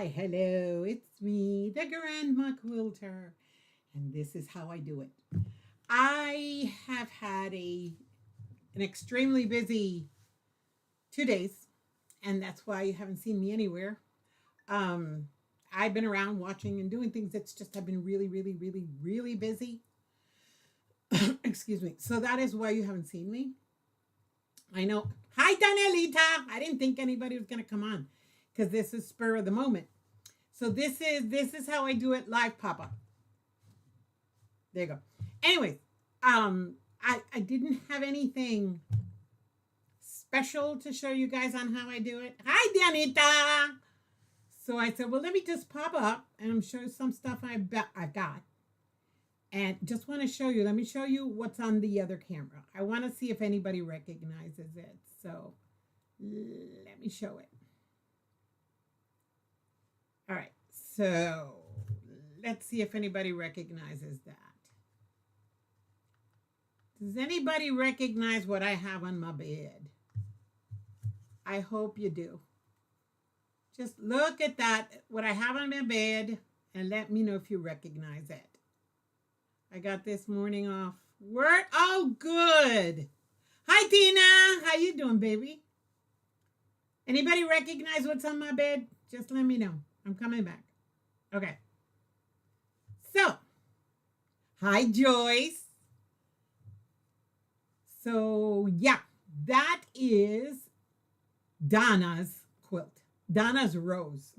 Hi, hello, it's me, the Grandma Quilter, and this is how I do it. I have had an extremely busy 2 days, and that's why you haven't seen me anywhere. Um, I've been around watching and doing things. It's just I've been really, really, really, really busy. Excuse me. So that is why you haven't seen me. I know. Hi, Danielita. I didn't think anybody was gonna come on because this is spur of the moment. So this is how I do it live, Papa. There you go. Anyways, I didn't have anything special to show you guys on how I do it. Hi, Danita. So I said, well, let me just pop up and show you some stuff I got. And just want to show you. Let me show you what's on the other camera. I want to see if anybody recognizes it. So let me show it. All right. So let's see if anybody recognizes that. Does anybody recognize what I have on my bed? I hope you do. Just look at that, what I have on my bed, and let me know if you recognize it. I got this morning off work. Oh, good. Hi, Tina. How you doing, baby? Anybody recognize what's on my bed? Just let me know. I'm coming back. Okay. So, hi, Joyce. So, yeah, that is Donna's quilt. Donna's rose.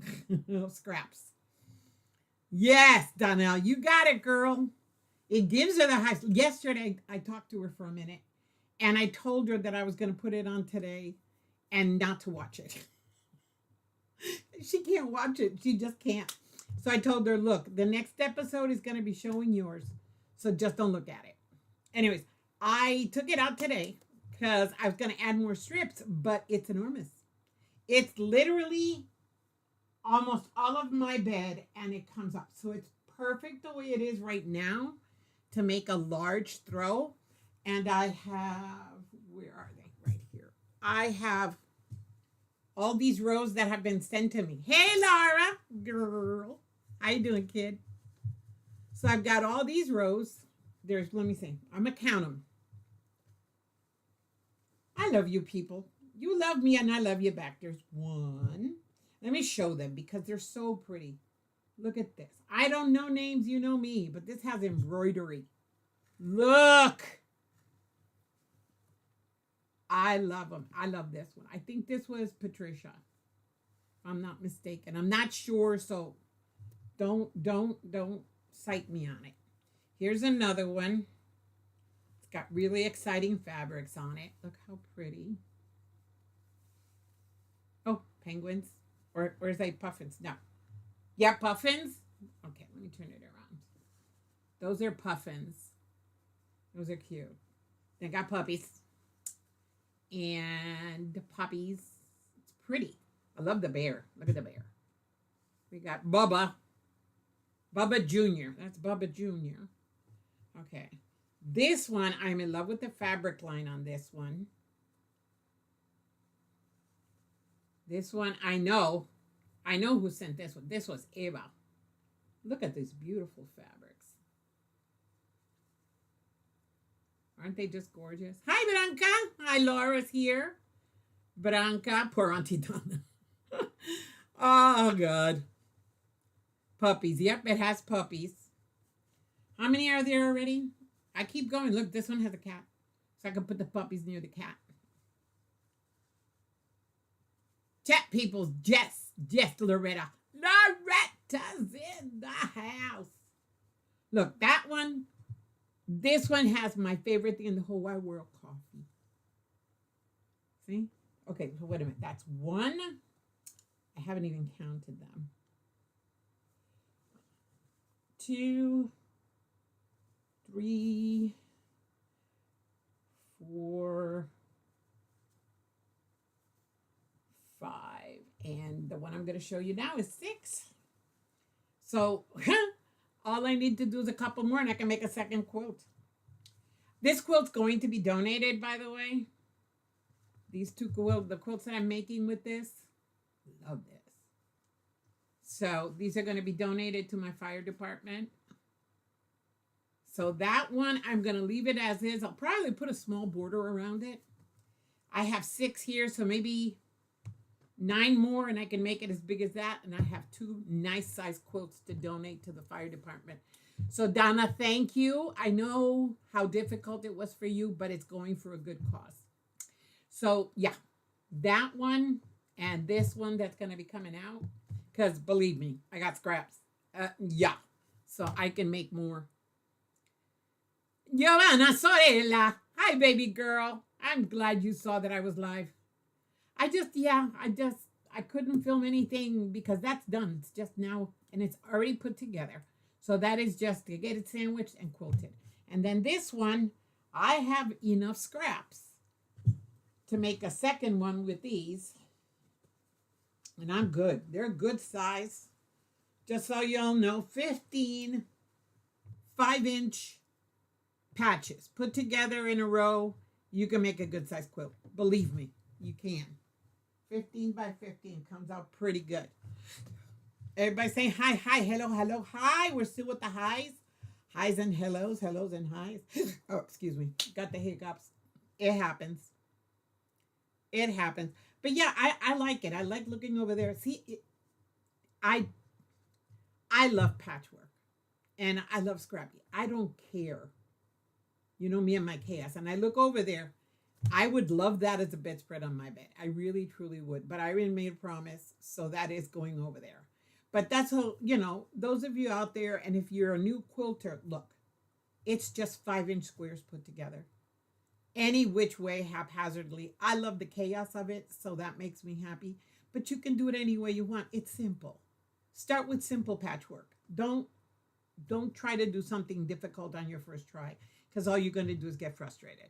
Scraps. Yes, Donnell, you got it, girl. It gives her the high. Yesterday, I talked to her for a minute, and I told her that I was going to put it on today and not to watch it. She can't watch it. She just can't. So I told her, look, the next episode is going to be showing yours, so just don't look at it. Anyways, I took it out today because I was going to add more strips, but it's enormous. It's literally almost all of my bed, and it comes up. So it's perfect the way it is right now to make a large throw. And I have, where are they? Right here. I have all these rows that have been sent to me. Hey, Laura, girl. How you doing, kid? So I've got all these rows. Let me see. I'm going to count them. I love you people. You love me and I love you back. There's one. Let me show them because they're so pretty. Look at this. I don't know names, you know me, but this has embroidery. Look. I love them. I love this one. I think this was Patricia, if I'm not mistaken. I'm not sure, so don't cite me on it. Here's another one. It's got really exciting fabrics on it. Look how pretty. Oh, penguins. Or is that puffins? No. Yeah, puffins. Okay, let me turn it around. Those are puffins. Those are cute. They got puppies. And the puppies. It's pretty. I love the bear. Look at the bear. We got Bubba. Bubba Jr. That's Bubba Jr. Okay. This one, I'm in love with the fabric line on this one. This one, I know who sent this one. This was Eva. Look at these beautiful fabrics. Aren't they just gorgeous? Hi, Branca. Hi, Laura's here. Branca, poor Auntie Donna. Oh, God. Puppies. Yep, it has puppies. How many are there already? I keep going. Look, this one has a cat. So I can put the puppies near the cat. Chat people, Jess, Loretta. Loretta's in the house. Look, that one, this one has my favorite thing in the whole wide world, coffee. See? Okay, so wait a minute. That's one. I haven't even counted them. 2, 3, 4, 5. And the one I'm going to show you now is 6. So all I need to do is a couple more and I can make a second quilt. This quilt's going to be donated, by the way. These two quilts, the quilts that I'm making with this. Love this. So these are going to be donated to my fire department. So that one, I'm going to leave it as is. I'll probably put a small border around it. I have 6 here, so maybe 9 more, and I can make it as big as that. And I have 2 nice size quilts to donate to the fire department. So Donna, thank you. I know how difficult it was for you, but it's going for a good cause. So yeah, that one and this one that's going to be coming out, because believe me, I got scraps. Yeah, so I can make more. Giovanna Sorella, hi baby girl. I'm glad you saw that I was live. I couldn't film anything because that's done. It's just now, and it's already put together. So that is just to get it sandwiched and quilted. And then this one, I have enough scraps to make a second one with these. And I'm good. They're a good size. Just so y'all know, 15 5-inch patches put together in a row. You can make a good size quilt. Believe me, you can. 15 by 15 comes out pretty good. Everybody saying hi, hello, hello, hi. We're still with the highs. Highs and hellos, hellos and highs. Oh, excuse me. Got the hiccups. It happens. It happens. But yeah, I like it. I like looking over there. See, I love patchwork. And I love scrappy. I don't care. You know me and my chaos. And I look over there. I would love that as a bedspread on my bed. I really, truly would. But I already made a promise. So that is going over there. But that's how, those of you out there, and if you're a new quilter, look, it's just 5-inch squares put together. Any which way, haphazardly. I love the chaos of it, so that makes me happy. But you can do it any way you want. It's simple. Start with simple patchwork. Don't try to do something difficult on your first try, because all you're going to do is get frustrated.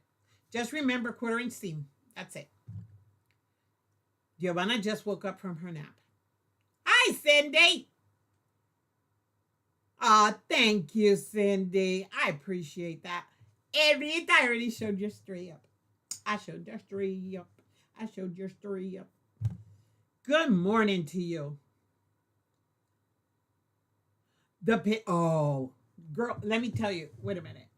Just remember 1/4-inch seam. That's it. Giovanna just woke up from her nap. Hi, Cindy. Thank you, Cindy. I appreciate that. I already showed your story up. I showed your story up. I showed your story up. Good morning to you. Oh, girl, let me tell you. Wait a minute.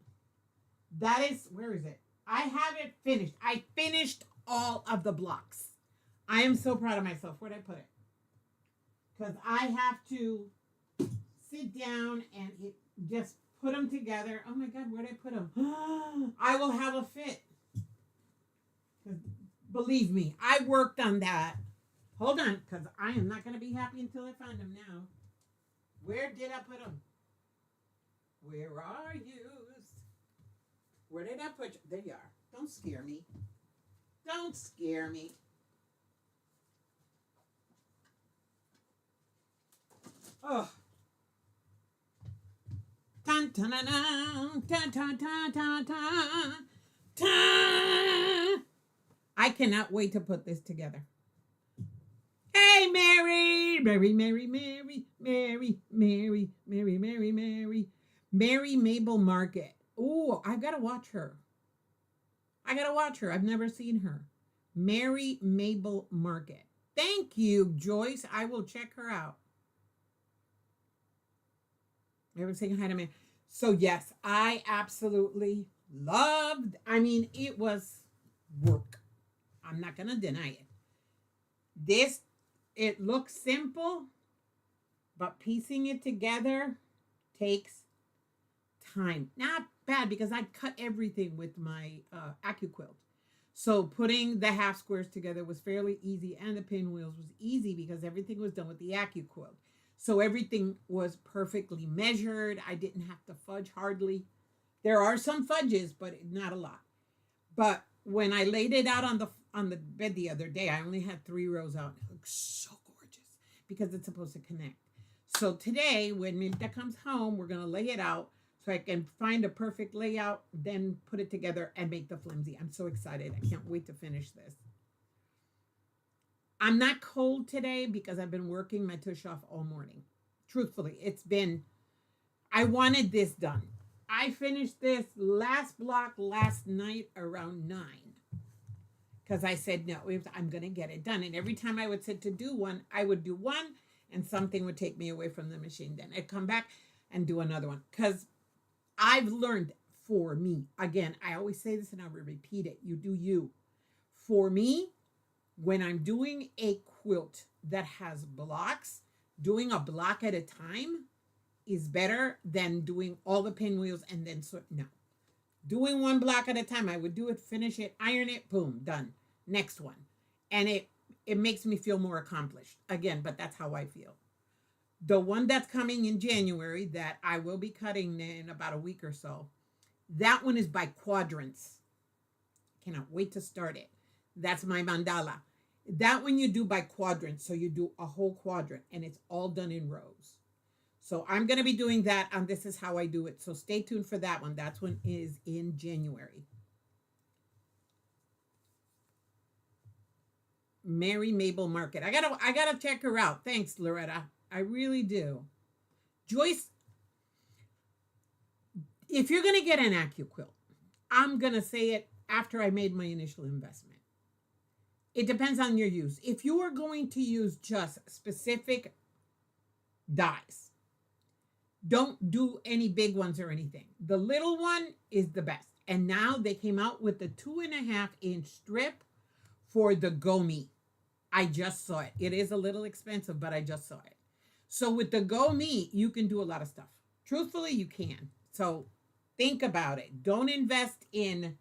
Where is it? I have it finished. I finished all of the blocks. I am so proud of myself. Where'd I put it? Because I have to sit down and just put them together. Oh my God, where'd I put them? I will have a fit. Believe me, I worked on that. Hold on, because I am not going to be happy until I find them now. Where did I put them? Where are you? Where did I put you? There you are. Don't scare me. Don't scare me. Oh. Dun, dun, dun, dun, dun, dun, dun, dun, dun, dun. I cannot wait to put this together. Hey, Mary! Mary, Mary, Mary, Mary, Mary, Mary, Mary, Mary. Mary Mabel Market. Oh, I've got to watch her. I've never seen her. Mary Mabel Market. Thank you, Joyce. I will check her out. Everyone's saying hi to me. So yes, I absolutely loved. It was work. I'm not gonna deny it. It looks simple, but piecing it together takes time. Not bad, because I cut everything with my AccuQuilt. So putting the half squares together was fairly easy, and the pinwheels was easy because everything was done with the AccuQuilt. So everything was perfectly measured. I didn't have to fudge hardly. There are some fudges, but not a lot. But when I laid it out on the bed the other day, I only had 3 rows out. It looks so gorgeous because it's supposed to connect. So today, when Milta comes home, we're going to lay it out so I can find a perfect layout, then put it together and make the flimsy. I'm so excited. I can't wait to finish this. I'm not cold today because I've been working my tush off all morning. Truthfully, I wanted this done. I finished this last block last night around 9 because I said, no, I'm going to get it done. And every time I would sit to do one, I would do one and something would take me away from the machine. Then I'd come back and do another one. Because I've learned, for me, again, I always say this and I will repeat it. You do you. For me, when I'm doing a quilt that has blocks, doing a block at a time is better than doing all the pinwheels and then sort. No, doing one block at a time. I would do it, finish it, iron it, boom, done. Next one. And it makes me feel more accomplished. Again, but that's how I feel. The one that's coming in January that I will be cutting in about a week or so, that one is by quadrants. Cannot wait to start it. That's my mandala. That one you do by quadrants. So you do a whole quadrant and it's all done in rows. So I'm going to be doing that, and this is how I do it. So stay tuned for that one. That one is in January. Mary Mabel Market. I gotta check her out. Thanks, Loretta. I really do. Joyce, if you're gonna get an AccuQuilt, I'm gonna say it after I made my initial investment. It depends on your use. If you are going to use just specific dies, don't do any big ones or anything. The little one is the best. And now they came out with the 2.5-inch strip for the Gomi. I just saw it. It is a little expensive, but I just saw it. So with the Gomi, you can do a lot of stuff. Truthfully, you can. So think about it. Don't invest in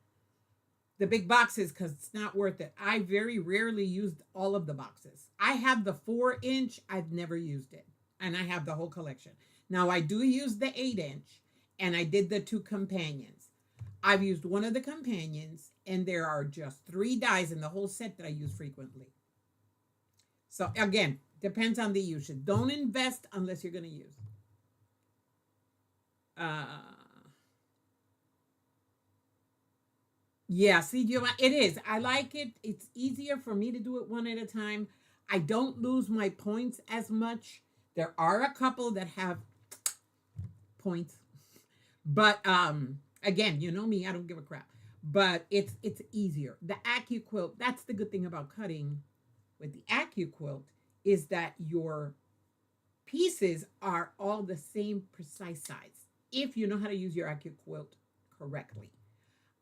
the big boxes because it's not worth it. I very rarely used all of the boxes. I have the 4-inch. I've never used it. And I have the whole collection. Now, I do use the 8-inch, and I did the 2 companions. I've used one of the companions, and there are just 3 dies in the whole set that I use frequently. So, again, depends on the usage. Don't invest unless you're going to use. Yeah, see, it is. I like it. It's easier for me to do it one at a time. I don't lose my points as much. There are a couple that have points, but again, you know me, I don't give a crap. But it's easier. The AccuQuilt, that's the good thing about cutting with the AccuQuilt, is that your pieces are all the same precise size if you know how to use your AccuQuilt correctly.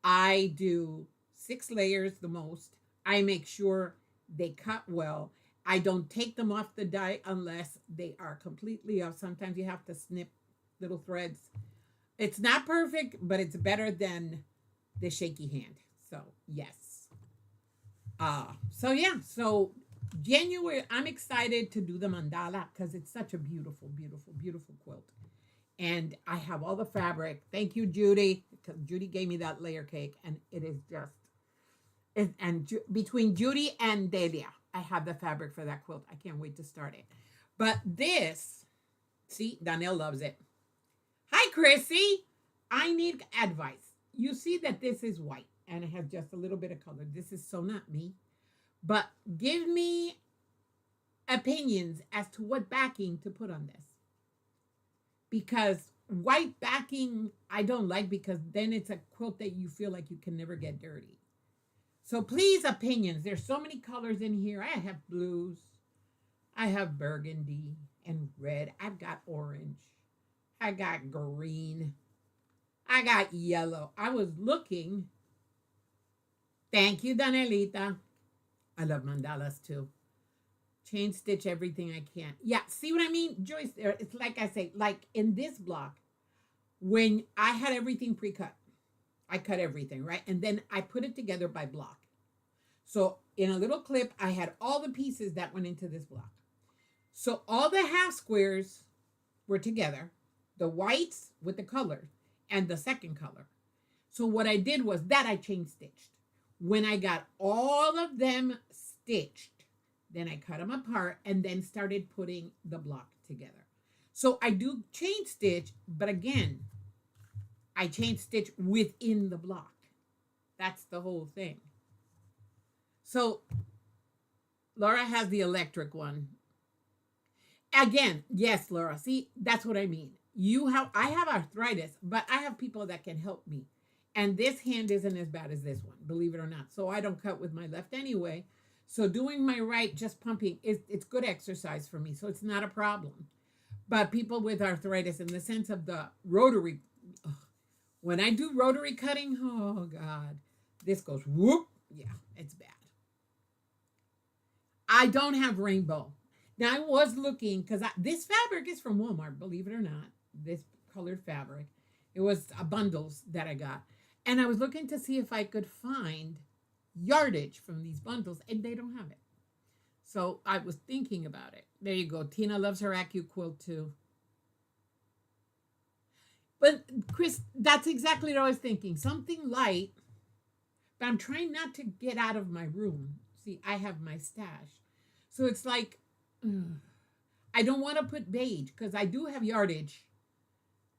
I do 6 layers the most. I make sure they cut well. I don't take them off the die unless they are completely off. Sometimes you have to snip little threads. It's not perfect, but it's better than the shaky hand. So yes. So January, I'm excited to do the mandala because it's such a beautiful, beautiful, beautiful quilt. And I have all the fabric. Thank you, Judy, because Judy gave me that layer cake, and it is just, between Judy and Delia, I have the fabric for that quilt. I can't wait to start it. But this, see, Danielle loves it. Hi, Chrissy. I need advice. You see that this is white, and it has just a little bit of color. This is so not me. But give me opinions as to what backing to put on this. Because white backing, I don't like, because then it's a quilt that you feel like you can never get dirty. So please, opinions. There's so many colors in here. I have blues. I have burgundy and red. I've got orange. I got green. I got yellow. I was looking. Thank you, Danielita. I love mandalas too. Chain stitch everything I can. Yeah, see what I mean, Joyce? It's like I say, like in this block, when I had everything pre-cut, I cut everything, right? And then I put it together by block. So in a little clip, I had all the pieces that went into this block. So all the half squares were together, the whites with the color and the second color. So what I did was that I chain stitched. When I got all of them stitched, then I cut them apart and then started putting the block together. So I do chain stitch, but again, I chain stitch within the block. That's the whole thing. So Laura has the electric one. Again, yes, Laura. See, that's what I mean. I have arthritis, but I have people that can help me. And this hand isn't as bad as this one, believe it or not. So I don't cut with my left anyway. So doing my right, just pumping, it's good exercise for me. So it's not a problem. But people with arthritis, in the sense of the rotary, ugh, when I do rotary cutting, oh God, this goes whoop. Yeah, it's bad. I don't have rainbow. Now I was looking because this fabric is from Walmart, believe it or not. This colored fabric, it was bundles that I got, and I was looking to see if I could find yardage from these bundles, and they don't have it. So I was thinking about it. There you go. Tina loves her Acu quilt too. But Chris, that's exactly what I was thinking. Something light, but I'm trying not to get out of my room. See, I have my stash. So it's like, ugh, I don't want to put beige because I do have yardage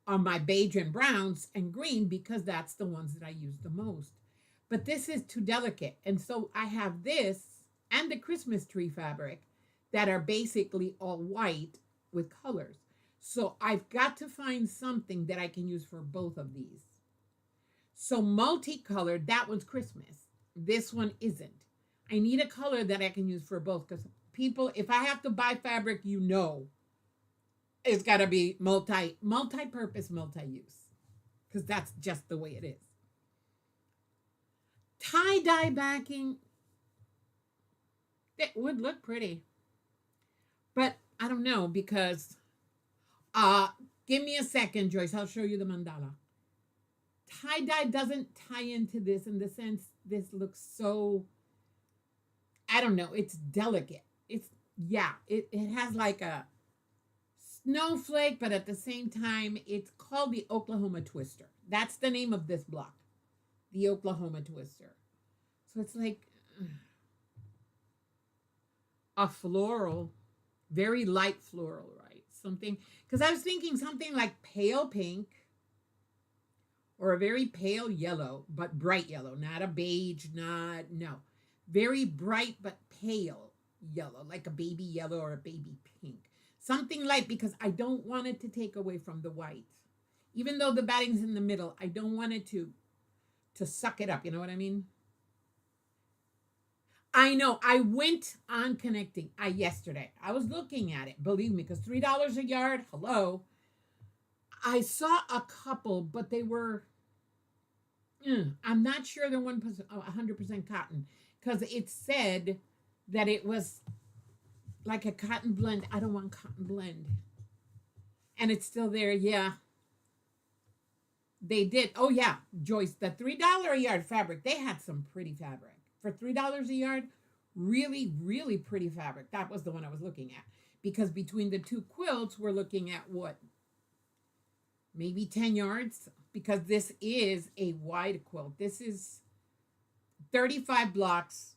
on my beige and browns and green because that's the ones that I use the most. But this is too delicate. And so I have this and the Christmas tree fabric that are basically all white with colors. So I've got to find something that I can use for both of these. So multicolored, that one's Christmas. This one isn't. I need a color that I can use for both because people, if I have to buy fabric, it's got to be multi-purpose, multi-use because that's just the way it is. Tie-dye backing, it would look pretty, but I don't know because give me a second, Joyce. I'll show you the mandala. Tie-dye doesn't tie into this in the sense this looks so, I don't know, it's delicate. It's, yeah, it has like a snowflake, but at the same time, it's called the Oklahoma Twister. That's the name of this block, the Oklahoma Twister. So it's like a floral, very light floral, right? Something, because I was thinking something like pale pink or a very pale yellow, but bright yellow, not a beige, no. Very bright but pale yellow, like a baby yellow or a baby pink. Something light because I don't want it to take away from the white. Even though the batting's in the middle, I don't want it to suck it up. You know what I mean? I know. I went on connecting yesterday. I was looking at it, believe me, because $3 a yard. Hello. I saw a couple, but they were. I'm not sure they're 100% cotton because it said that it was like a cotton blend. I don't want cotton blend, and it's still there. Yeah, they did. Oh yeah, Joyce, the $3 a yard fabric. They had some pretty fabric for $3 a yard. Really, really pretty fabric. That was the one I was looking at because between the two quilts, we're looking at what, maybe 10 yards because this is a wide quilt. This is 35 blocks,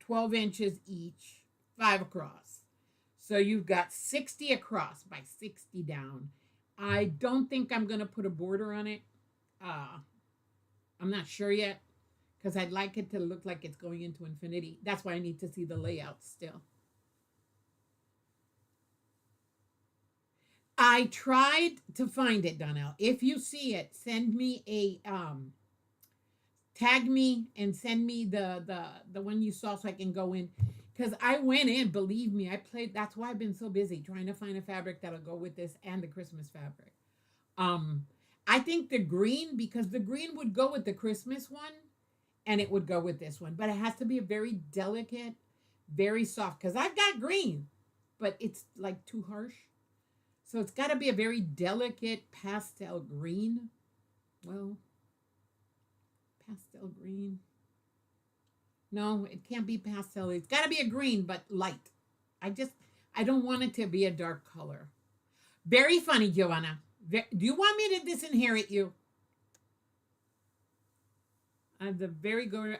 12 inches each, 5 across. So you've got 60 across by 60 down. I don't think I'm going to put a border on it. I'm not sure yet because I'd like it to look like it's going into infinity. That's why I need to see the layout still. I tried to find it, Donnell. If you see it, send me a tag me and send me the one you saw so I can go in. Because I went in, believe me, I played. That's why I've been so busy trying to find a fabric that'll go with this and the Christmas fabric. I think the green, because the green would go with the Christmas one and it would go with this one. But it has to be a very delicate, very soft. Because I've got green, but it's like too harsh. So it's got to be a very delicate pastel green. Well, pastel green. No, it can't be pastel. It's got to be a green, but light. I don't want it to be a dark color. Very funny, Joanna. Do you want me to disinherit you? The very good.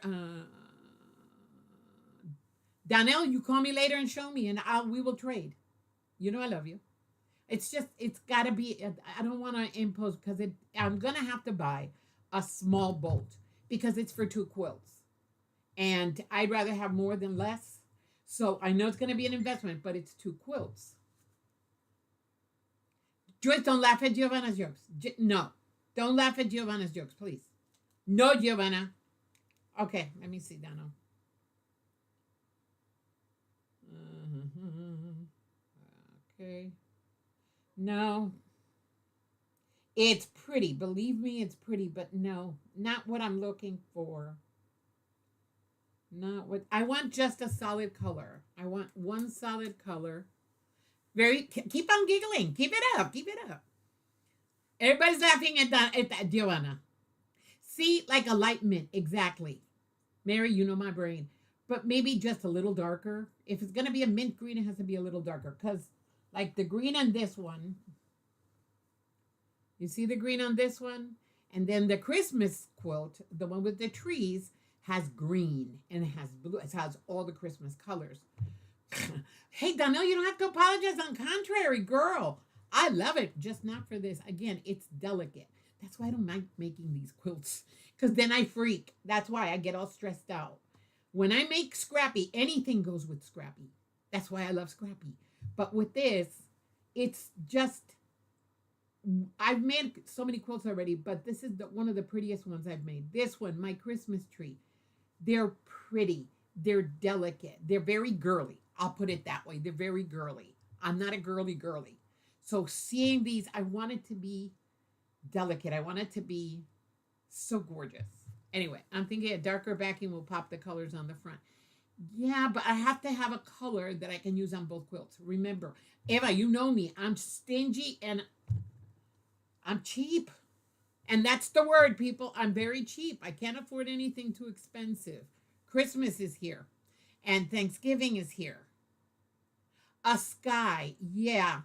Donnell, you call me later and show me, and we will trade. You know I love you. It's got to be. I don't want to impose because I'm gonna have to buy a small bolt because it's for 2 quilts, and I'd rather have more than less. So I know it's gonna be an investment, but it's 2 quilts. Joyce, don't laugh at Giovanna's jokes. No, don't laugh at Giovanna's jokes, please. No, Giovanna. Okay, let me see, Dano. Okay. No, it's pretty. Believe me, it's pretty, but no, not what I'm looking for. Not what I want, just a solid color. I want one solid color. Very keep on giggling. Keep it up. Keep it up. Everybody's laughing at that Joanna. See, like a light mint, exactly. Mary, you know my brain. But maybe just a little darker. If it's gonna be a mint green, it has to be a little darker. Cause like the green on this one, you see the green on this one? And then the Christmas quilt, the one with the trees, has green and it has blue. It has all the Christmas colors. Hey, Donnell, you don't have to apologize. On contrary, girl, I love it. Just not for this. Again, it's delicate. That's why I don't like making these quilts. Because then I freak. That's why I get all stressed out. When I make Scrappy, anything goes with Scrappy. That's why I love Scrappy. But with this, it's just I've made so many quilts already, but this is one of the prettiest ones I've made. This one, my Christmas tree. They're pretty. They're delicate. They're very girly. I'll put it that way. They're very girly. I'm not a girly girly. So seeing these, I want it to be delicate. I want it to be so gorgeous. Anyway, I'm thinking a darker backing will pop the colors on the front. Yeah, but I have to have a color that I can use on both quilts. Remember, Eva, you know me. I'm stingy and I'm cheap. And that's the word, people. I'm very cheap. I can't afford anything too expensive. Christmas is here. And Thanksgiving is here. A sky. Yeah.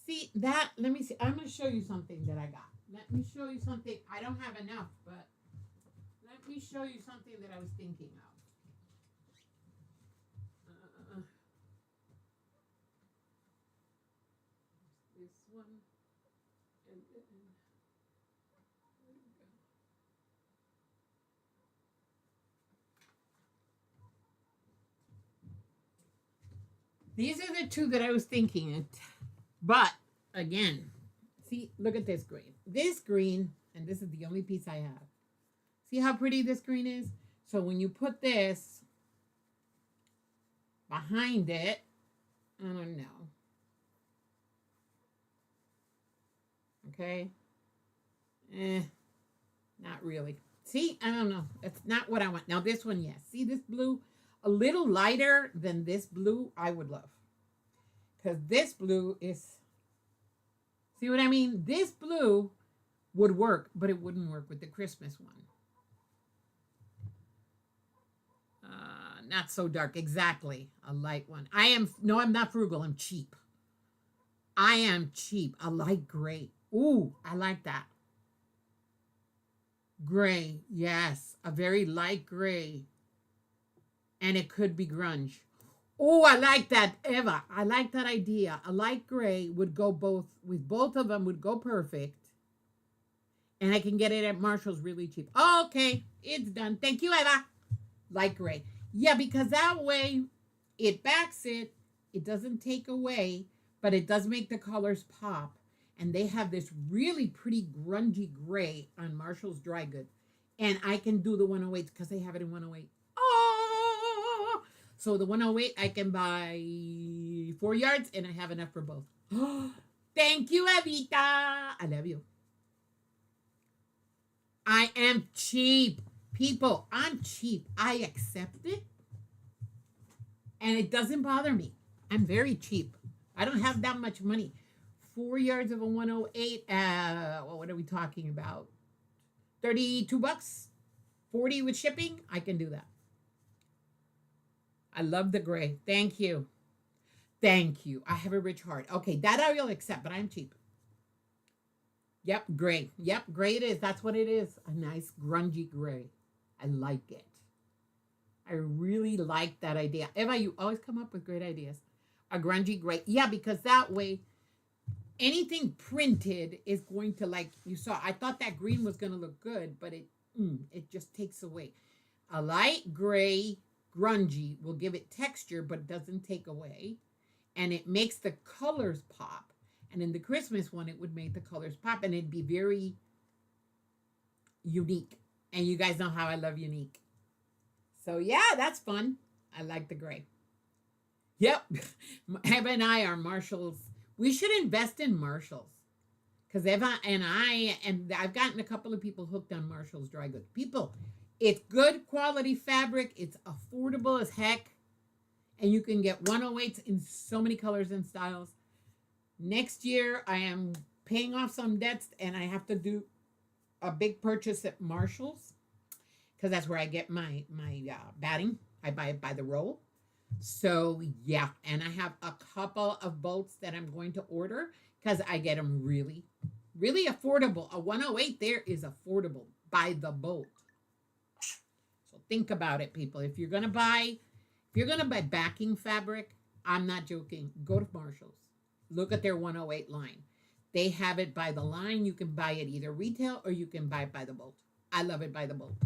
See, that, let me see. I'm going to show you something that I got. Let me show you something. I don't have enough, but let me show you something that I was thinking of. This one. And these are the two that I was thinking of. But again, see, look at this green. This green, and this is the only piece I have. See how pretty this green is? So when you put this behind it, I don't know. Okay. Not really. See, I don't know. It's not what I want. Now this one, yes. See this blue? A little lighter than this blue, I would love. Because this blue is, see what I mean? This blue would work, but it wouldn't work with the Christmas one. Not so dark. Exactly. A light one. No, I'm not frugal. I'm cheap. I am cheap. A light gray. Ooh, I like that. Gray. Yes. A very light gray. And it could be grunge. Oh, I like that, Eva. I like that idea. A light gray would go both, with both of them would go perfect. And I can get it at Marshall's really cheap. Okay, it's done. Thank you, Eva. Light gray. Yeah, because that way it backs it. It doesn't take away, but it does make the colors pop. And they have this really pretty grungy gray on Marshall's Dry Goods. And I can do the 108 because they have it in 108. Oh! So the 108, I can buy 4 yards and I have enough for both. Thank you, Evita. I love you. I am cheap. People, I'm cheap. I accept it. And it doesn't bother me. I'm very cheap. I don't have that much money. 4 yards of a 108. What are we talking about? $32? 40 with shipping? I can do that. I love the gray. Thank you. Thank you. I have a rich heart. Okay, that I will accept, but I'm cheap. Yep, gray. Yep, gray it is. That's what it is. A nice grungy gray. I like it. I really like that idea. Eva, you always come up with great ideas. A grungy gray. Yeah, because that way anything printed is going to, like you saw. I thought that green was going to look good, but it just takes away. A light gray grungy will give it texture, but it doesn't take away. And it makes the colors pop. And in the Christmas one, it would make the colors pop. And it'd be very unique. And you guys know how I love unique. So yeah, that's fun. I like the gray. Yep. Eva and I are Marshalls. We should invest in Marshalls. Because Eva and I've gotten a couple of people hooked on Marshalls dry goods. People, it's good quality fabric. It's affordable as heck. And you can get 108s in so many colors and styles. Next year, I am paying off some debts and I have to do a big purchase at Marshalls because that's where I get my batting. I buy it by the roll. So yeah, and I have a couple of bolts that I'm going to order because I get them really, really affordable. A 108 there is affordable by the bolt. So think about it, people. If you're gonna buy backing fabric, I'm not joking. Go to Marshalls. Look at their 108 line. They have it by the line. You can buy it either retail or you can buy it by the bolt. I love it by the bolt.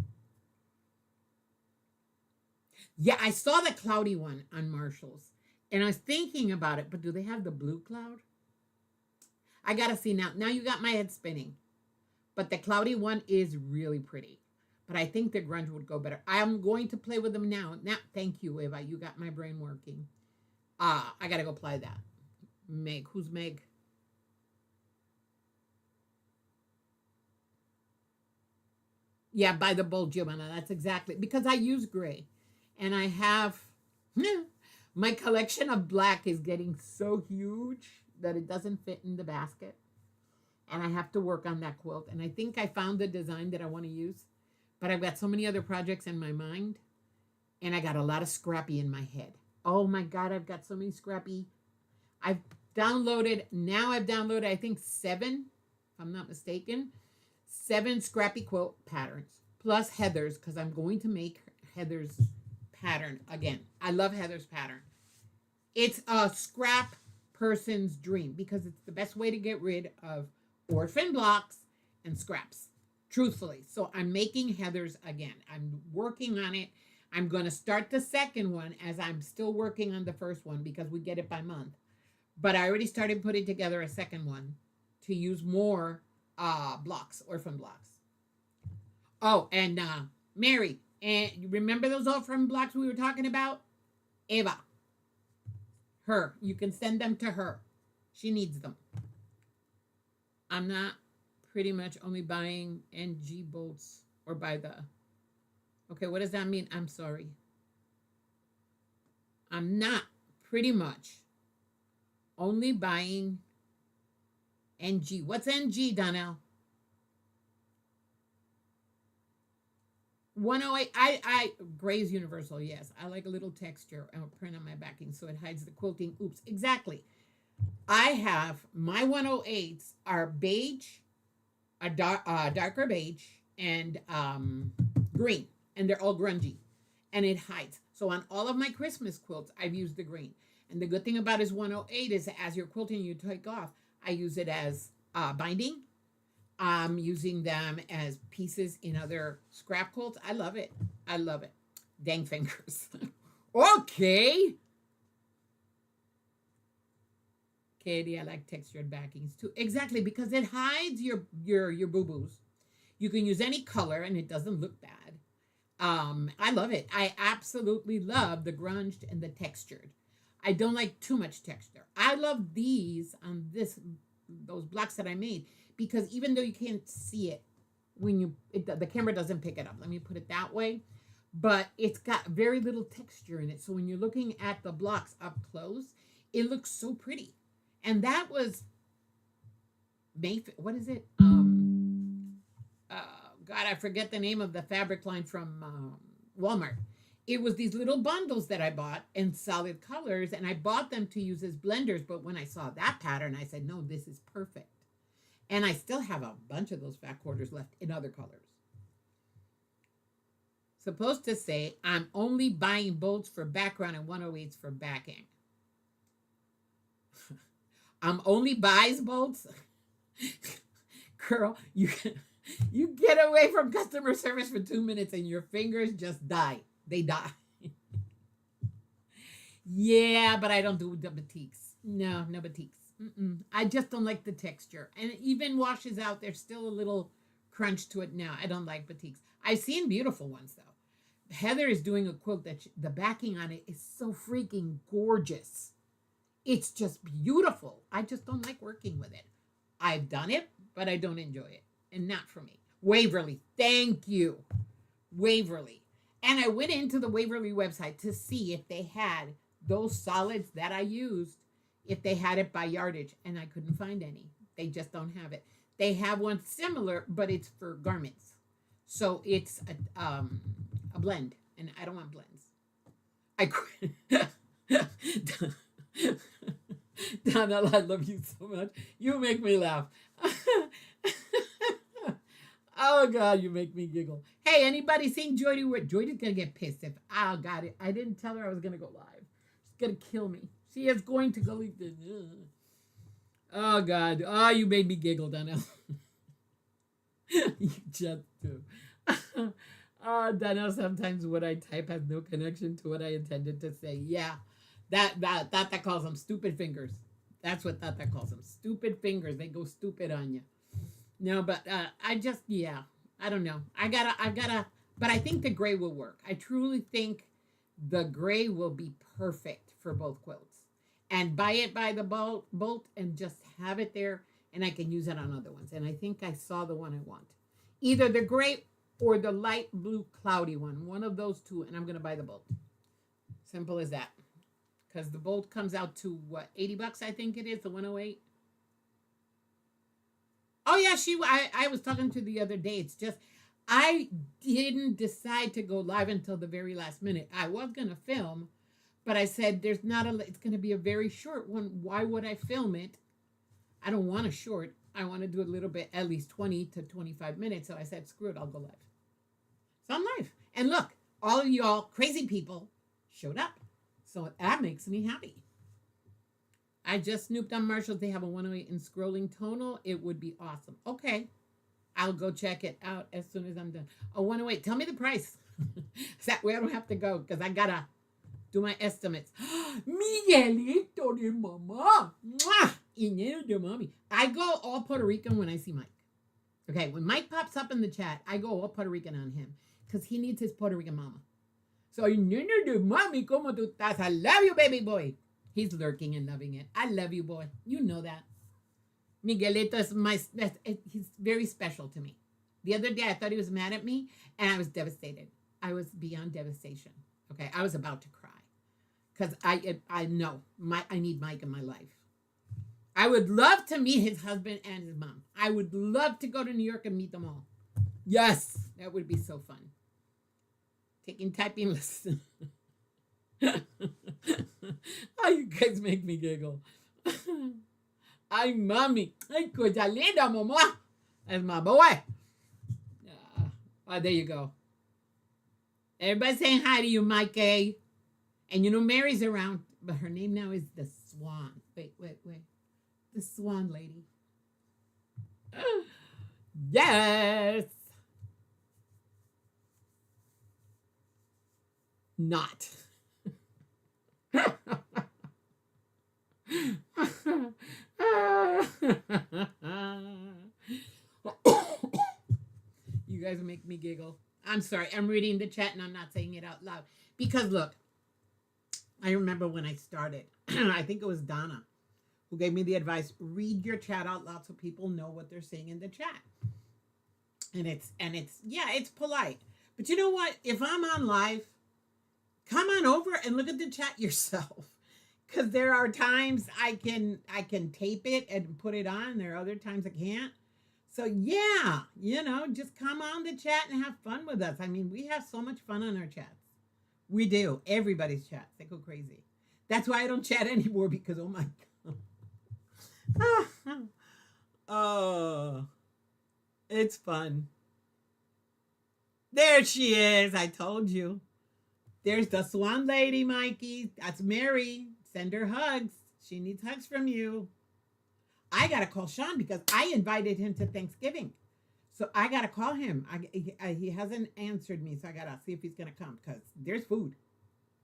Yeah, I saw the cloudy one on Marshalls and I was thinking about it, but do they have the blue cloud? I gotta see now. Now you got my head spinning. But the cloudy one is really pretty. But I think the grunge would go better. I'm going to play with them now. Now, thank you, Eva. You got my brain working. I gotta go apply that. Meg, who's Meg? Yeah, by the bold Giovanna. That's exactly because I use gray, and I have my collection of black is getting so huge that it doesn't fit in the basket, and I have to work on that quilt. And I think I found the design that I want to use, but I've got so many other projects in my mind, and I got a lot of scrappy in my head. Oh my God, I've got so many scrappy. I've I've downloaded, I think, seven, if I'm not mistaken, seven scrappy quilt patterns plus Heather's because I'm going to make Heather's pattern again. I love Heather's pattern. It's a scrap person's dream because it's the best way to get rid of orphan blocks and scraps, truthfully. So I'm making Heather's again. I'm working on it. I'm going to start the second one as I'm still working on the first one because we get it by month. But I already started putting together a second one to use more blocks, orphan blocks. Oh, and Mary, and you remember those orphan blocks we were talking about? Eva, her. You can send them to her. She needs them. I'm not pretty much only buying NG bolts or by the. Okay, what does that mean? I'm sorry. I'm not pretty much only buying NG. What's NG, Donnell? 108. I Gray's universal. Yes, I like a little texture and a print on my backing so it hides the quilting. Oops, exactly. I have my 108s are beige, darker beige, and green, and they're all grungy, and it hides. So on all of my Christmas quilts, I've used the green. And the good thing about his 108 is as you're quilting, you take off. I use it as binding. I'm using them as pieces in other scrap quilts. I love it. I love it. Dang fingers. Okay. Katie, I like textured backings too. Exactly, because it hides your boo-boos. You can use any color and it doesn't look bad. I love it. I absolutely love the grunged and the textured. I don't like too much texture. I love these on those blocks that I made because even though you can't see it the camera doesn't pick it up. Let me put it that way. But it's got very little texture in it. So when you're looking at the blocks up close, it looks so pretty. And that was what is it? God, I forget the name of the fabric line from Walmart. It was these little bundles that I bought in solid colors, and I bought them to use as blenders. But when I saw that pattern, I said, no, this is perfect. And I still have a bunch of those fat quarters left in other colors. Supposed to say, I'm only buying bolts for background and 108s for backing. I'm only buys bolts. Girl, you get away from customer service for 2 minutes and your fingers just die. They die. Yeah, but I don't do the batiks. No batiks. I just don't like the texture. And it even washes out. There's still a little crunch to it now. I don't like batiks. I've seen beautiful ones, though. Heather is doing a quilt that the backing on it is so freaking gorgeous. It's just beautiful. I just don't like working with it. I've done it, but I don't enjoy it. And not for me. Waverly, thank you. Waverly. And I went into the Waverly website to see if they had those solids that I used, if they had it by yardage, and I couldn't find any. They just don't have it. They have one similar, but it's for garments. So it's a blend, and I don't want blends. I quit. Donald, I love you so much. You make me laugh. Oh God, you make me giggle. Hey, anybody seen Joy? Joy's gonna get pissed if God, I didn't tell her I was gonna go live. She's gonna kill me. She is going to go. Oh God, oh you made me giggle, Donnell. You just do. Donnell, sometimes what I type has no connection to what I intended to say. Yeah, that calls them stupid fingers. That's what that calls them. Stupid fingers. They go stupid on you. No, but I just, yeah, I don't know. I gotta, but I think the gray will work. I truly think the gray will be perfect for both quilts. And buy it by the bolt and just have it there, and I can use it on other ones. And I think I saw the one I want. Either the gray or the light blue cloudy one of those two, and I'm going to buy the bolt. Simple as that. Because the bolt comes out to, what, $80, I think it is, the 108. Oh yeah, I was talking to the other day. It's just I didn't decide to go live until the very last minute. I was gonna film, but I said it's gonna be a very short one. Why would I film it? I don't want a short. I want to do a little bit, at least 20 to 25 minutes. So I said, screw it, I'll go live. So I'm live. And look, all of y'all crazy people showed up. So that makes me happy. I just snooped on Marshalls. They have a 108 in scrolling tonal. It would be awesome. Okay. I'll go check it out as soon as I'm done. Oh, 108. Tell me the price. That way I don't have to go because I got to do my estimates. Miguelito de mama. Inero de mami. I go all Puerto Rican when I see Mike. Okay. When Mike pops up in the chat, I go all Puerto Rican on him because he needs his Puerto Rican mama. So, Inero de mami, ¿cómo tú estás? I love you, baby boy. He's lurking and loving it. I love you, boy. You know that. Miguelito is he's very special to me. The other day, I thought he was mad at me, and I was devastated. I was beyond devastation. Okay, I was about to cry because I know I need Mike in my life. I would love to meet his husband and his mom. I would love to go to New York and meet them all. Yes, that would be so fun. Taking typing lessons. Oh, you guys make me giggle. Ay, mommy. Ay, cosa linda, mamá. That's my boy. There you go. Everybody saying hi to you, Mike A. And you know Mary's around, but her name now is the Swan. Wait. The Swan lady. Yes. Not. You guys make me giggle. I'm sorry. I'm reading the chat and I'm not saying it out loud. Because look, I remember when I started, I think it was Donna who gave me the advice, read your chat out loud so people know what they're saying in the chat. And it's polite. But you know what? If I'm on live, come on over and look at the chat yourself. Because there are times I can tape it and put it on. There are other times I can't. So yeah, just come on the chat and have fun with us. I mean, we have so much fun on our chats. We do. Everybody's chats. They go crazy. That's why I don't chat anymore because, oh my God. Oh, it's fun. There she is. I told you. There's the Swan lady, Mikey. That's Mary. Send her hugs. She needs hugs from you. I got to call Sean because I invited him to Thanksgiving. So I got to call him. He hasn't answered me, so I got to see if he's going to come because there's food.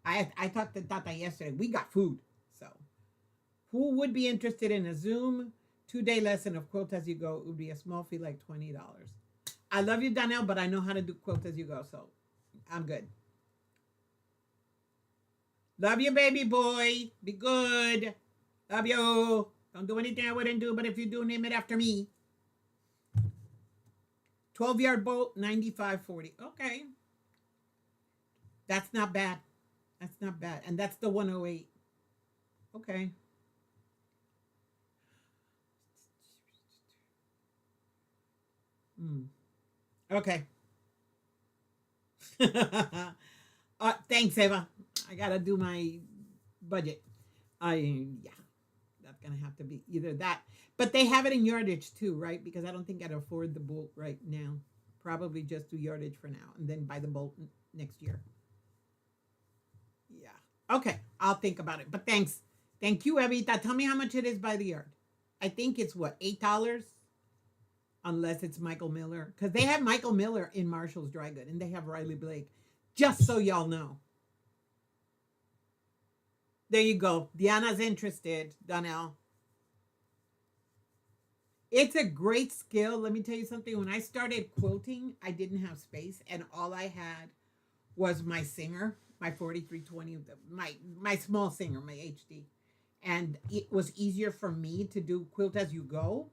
I talked to Tata yesterday. We got food. So who would be interested in a Zoom 2-day lesson of Quilt As You Go? It would be a small fee, like $20. I love you, Donnell, but I know how to do Quilt As You Go, so I'm good. Love you, baby boy. Be good. Love you. Don't do anything I wouldn't do, but if you do, name it after me. 12-yard bolt, 95.40. Okay. That's not bad. That's not bad. And that's the 108. Okay. Hmm. Okay. Thanks, Eva. I gotta do my budget. Yeah, that's gonna have to be either that, but they have it in yardage too, right? Because I don't think I'd afford the bolt right now. Probably just do yardage for now, and then buy the bolt next year. Yeah. Okay, I'll think about it. But thank you, Evita. Tell me how much it is by the yard. I think it's what, $8, unless it's Michael Miller, because they have Michael Miller in Marshall's Dry Good, and they have Riley Blake. Just so y'all know. There you go. Diana's interested, Donnell. It's a great skill. Let me tell you something. When I started quilting, I didn't have space, and all I had was my Singer, my 4320, my small Singer, my HD. And it was easier for me to do quilt as you go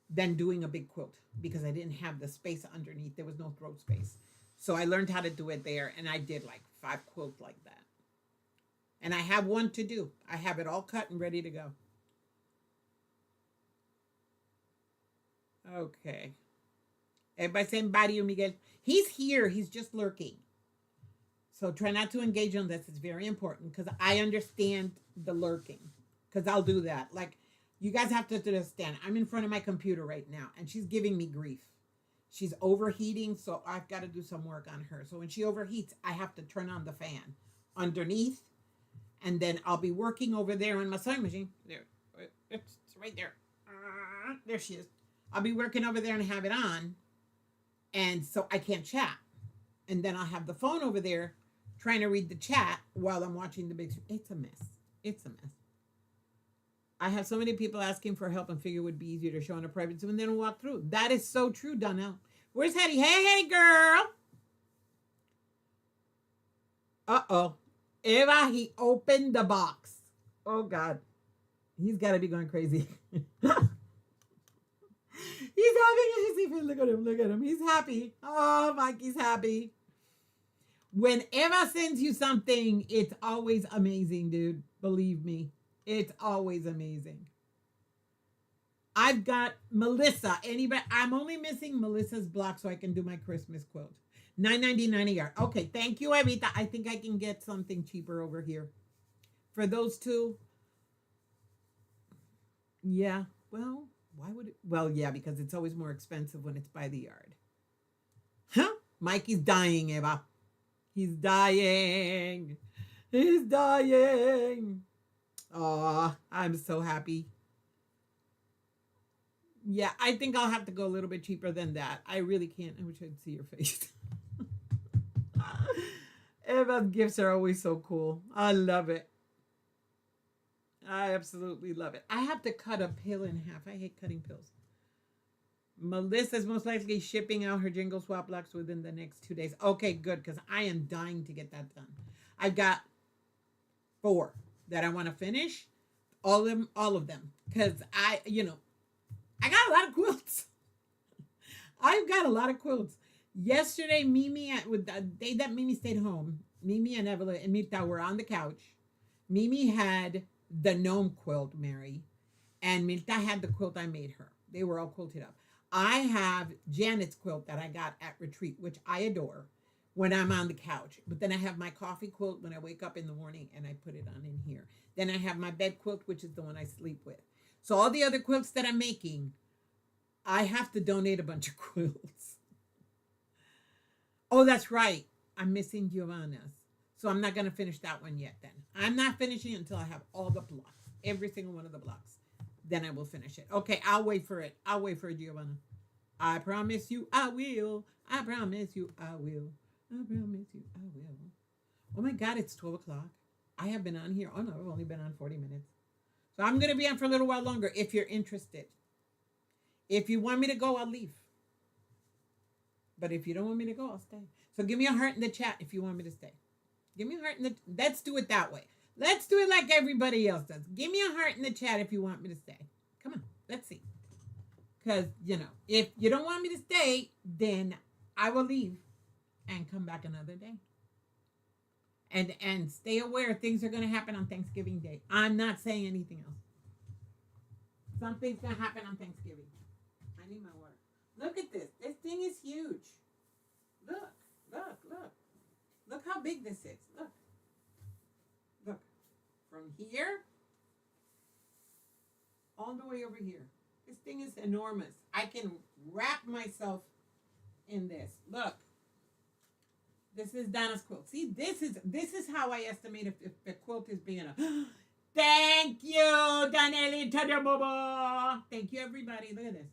than doing a big quilt because I didn't have the space underneath. There was no throat space. So I learned how to do it there, and I did like 5 quilts like that. And I have one to do. I have it all cut and ready to go. Okay. Everybody saying bye to you, Miguel. He's here. He's just lurking. So try not to engage on this. It's very important because I understand the lurking. Because I'll do that. Like, you guys have to understand. I'm in front of my computer right now, and she's giving me grief. She's overheating, so I've got to do some work on her. So when she overheats, I have to turn on the fan underneath, and then I'll be working over there on my sewing machine. There, it's right there. There she is. I'll be working over there and have it on, and so I can't chat. And then I'll have the phone over there trying to read the chat while I'm watching the big screen. It's a mess. It's a mess. I have so many people asking for help and figure it would be easier to show on a private Zoom and then walk through. That is so true, Donnell. Where's Hetty? Hey, girl. Uh-oh. Eva, he opened the box. Oh, God. He's got to be going crazy. He's having a hissy fit. Look at him. Look at him. He's happy. Oh, Mikey's happy. When Eva sends you something, it's always amazing, dude. Believe me. It's always amazing. I've got Melissa. Anybody? I'm only missing Melissa's block so I can do my Christmas quilt. $9.99 a yard. Okay, thank you, Evita. I think I can get something cheaper over here. For those two. Yeah. Well, why would it? Well, yeah, because it's always more expensive when it's by the yard. Huh? Mikey's dying, Eva. He's dying. He's dying. Oh, I'm so happy. Yeah, I think I'll have to go a little bit cheaper than that. I really can't. I wish I'd see your face. Eva's gifts are always so cool. I love it. I absolutely love it. I have to cut a pill in half. I hate cutting pills. Melissa's most likely shipping out her jingle swap blocks within the next 2 days. Okay, good, because I am dying to get that done. I've got 4 that I want to finish. All of them. Because I got a lot of quilts. I've got a lot of quilts. Yesterday, with the day that Mimi stayed home, Mimi and Evelyn and Mita were on the couch. Mimi had the gnome quilt, Mary, and Mita had the quilt I made her. They were all quilted up. I have Janet's quilt that I got at retreat, which I adore when I'm on the couch. But then I have my coffee quilt when I wake up in the morning and I put it on in here. Then I have my bed quilt, which is the one I sleep with. So all the other quilts that I'm making, I have to donate a bunch of quilts. Oh, that's right. I'm missing Giovanna's. So I'm not going to finish that one yet then. I'm not finishing it until I have all the blocks. Every single one of the blocks. Then I will finish it. Okay, I'll wait for it. I'll wait for it, Giovanna. I promise you I will. I promise you I will. I promise you I will. Oh my God, it's 12 o'clock. I have been on here. Oh no, I've only been on 40 minutes. So I'm going to be on for a little while longer if you're interested. If you want me to go, I'll leave. But if you don't want me to go, I'll stay. So give me a heart in the chat if you want me to stay. Give me a heart in the. Let's do it that way. Let's do it like everybody else does. Give me a heart in the chat if you want me to stay. Come on, let's see. Because, if you don't want me to stay, then I will leave and come back another day. And stay aware things are going to happen on Thanksgiving Day. I'm not saying anything else. Something's going to happen on Thanksgiving. I need my water. Look at this. This thing is huge. Look, look, look. Look how big this is. Look. Look. From here all the way over here. This thing is enormous. I can wrap myself in this. Look. This is Donna's quilt. See, this is how I estimate if the quilt is big enough. Thank you, Danieli Tadabobo. Thank you, everybody. Look at this.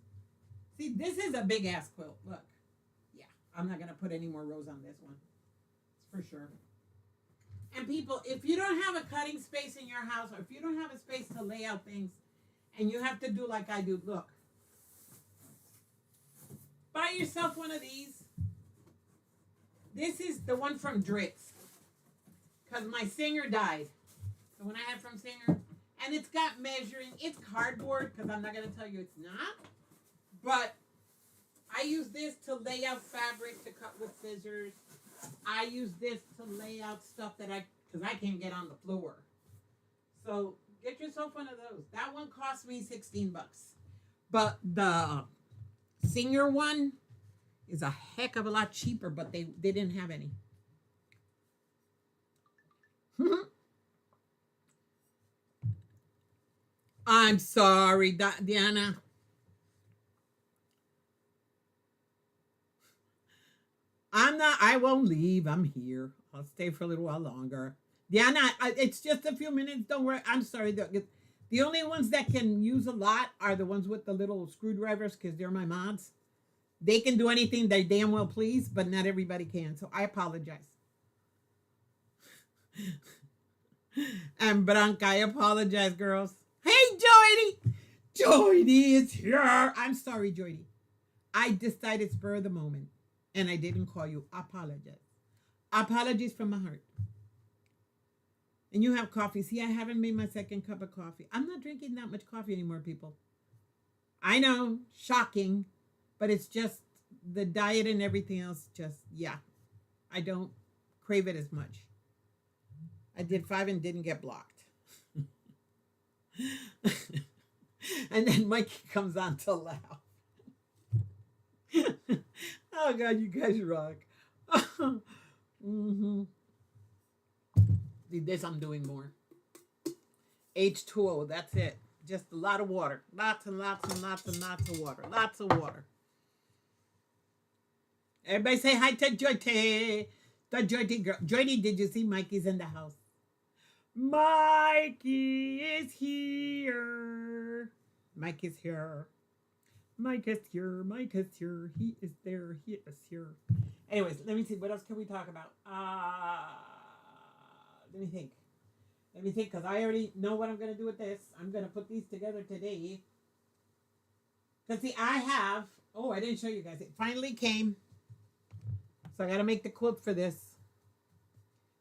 See, this is a big ass quilt. Look. Yeah, I'm not gonna put any more rows on this one. It's for sure. And people, if you don't have a cutting space in your house, or if you don't have a space to lay out things, and you have to do like I do, look. Buy yourself one of these. This is the one from Dritz. Because my Singer died. The one I had from Singer. And it's got measuring. It's cardboard, because I'm not going to tell you it's not. But I use this to lay out fabric to cut with scissors. I use this to lay out stuff because I can't get on the floor. So get yourself one of those. That one cost me $16. But the Singer one is a heck of a lot cheaper, but they didn't have any. I'm sorry, Diana. I won't leave. I'm here. I'll stay for a little while longer. Diana, it's just a few minutes. Don't worry. I'm sorry. The only ones that can use a lot are the ones with the little screwdrivers because they're my mods. They can do anything they damn well please, but not everybody can. So I apologize. And Branca, I apologize, girls. Hey, Joydy! Joydy is here. I'm sorry, Joydy. I decided spur of the moment, and I didn't call you. Apologize. Apologies from my heart. And you have coffee. See, I haven't made my second cup of coffee. I'm not drinking that much coffee anymore, people. I know, shocking, but it's just the diet and everything else. I don't crave it as much. I did 5 and didn't get blocked. And then Mikey comes on to laugh. Oh, God, you guys rock. Mm-hmm. This I'm doing more. H2O, that's it. Just a lot of water. Lots and lots and lots and lots of water. Lots of water. Everybody say hi to Joyty. The Joyty girl. Joyty, did you see Mikey's in the house? Mikey is here. Mike is here. Mike is here. Mike is here. He is there. He is here. Anyways, let me see. What else can we talk about? Let me think. Because I already know what I'm going to do with this. I'm going to put these together today. Because, see, I have... Oh, I didn't show you guys. It finally came. So I got to make the quilt for this.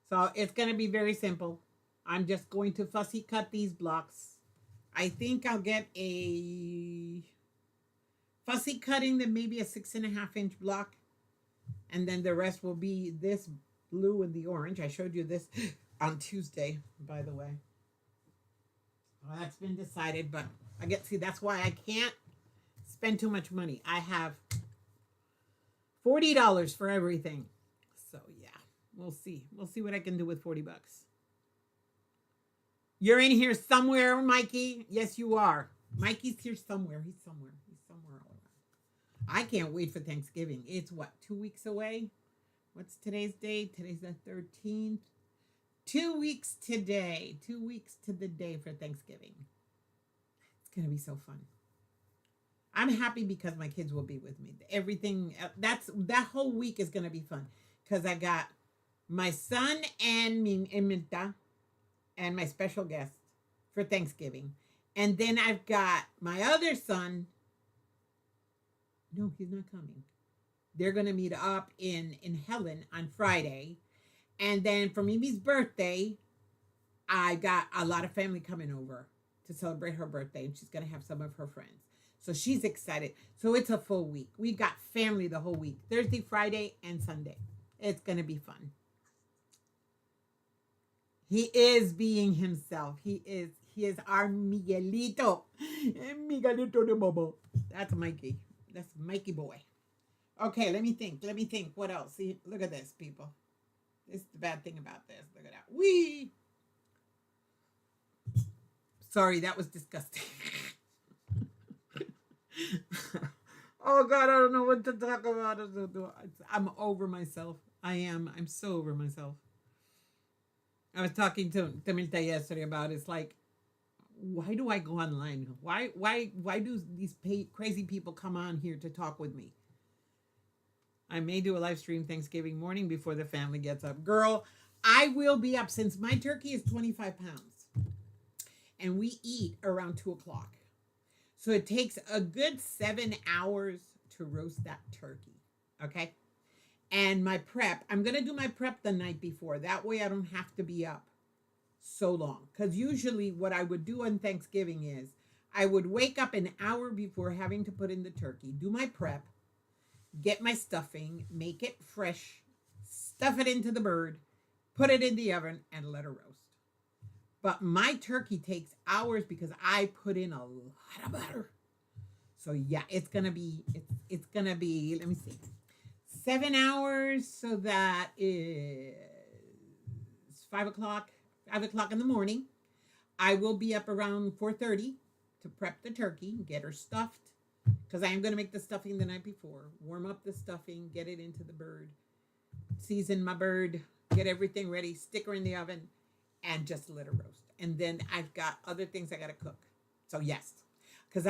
So it's going to be very simple. I'm just going to fussy cut these blocks. I think I'll get a fussy cutting, then maybe a 6.5-inch block. And then the rest will be this blue and the orange. I showed you this on Tuesday, by the way. Well, that's been decided, but that's why I can't spend too much money. I have $40 for everything. So yeah, we'll see. We'll see what I can do with $40. You're in here somewhere, Mikey. Yes, you are. Mikey's here somewhere. He's somewhere all around. I can't wait for Thanksgiving. It's what, 2 weeks away? What's today's date? Today's the 13th. 2 weeks today. 2 weeks to the day for Thanksgiving. It's going to be so fun. I'm happy because my kids will be with me. Everything, that whole week is going to be fun. Because I got my son and Minta and my special guest for Thanksgiving. And then I've got my other son. No, he's not coming. They're going to meet up in Helen on Friday. And then for Mimi's birthday, I got a lot of family coming over to celebrate her birthday, and she's going to have some of her friends. So she's excited. So it's a full week. We got family the whole week, Thursday, Friday, and Sunday. It's going to be fun. He is being himself. He is our Miguelito. Miguelito de Bobo. That's Mikey. That's Mikey boy. Okay, let me think. Let me think. What else? See, look at this, people. This is the bad thing about this. Look at that. Wee. Sorry, that was disgusting. Oh God, I don't know what to talk about. I'm over myself. I am. I'm so over myself. I was talking to Milta yesterday about it's like, why do I go online? Why do these crazy people come on here to talk with me? I may do a live stream Thanksgiving morning before the family gets up. Girl, I will be up since my turkey is 25 pounds. And we eat around 2 o'clock. So it takes a good 7 hours to roast that turkey. Okay? And my prep, I'm going to do my prep the night before. That way I don't have to be up so long. Because usually what I would do on Thanksgiving is I would wake up an hour before having to put in the turkey, do my prep, get my stuffing, make it fresh, stuff it into the bird, put it in the oven, and let it roast. But my turkey takes hours because I put in a lot of butter. So yeah, it's gonna be, let me see, 7 hours. So that is 5 o'clock in the morning. I will be up around 4:30 to prep the turkey, get her stuffed, because I am going to make the stuffing the night before. Warm up the stuffing, get it into the bird, season my bird, get everything ready, stick her in the oven, and just let her roast. And then I've got other things I got to cook. So yes, because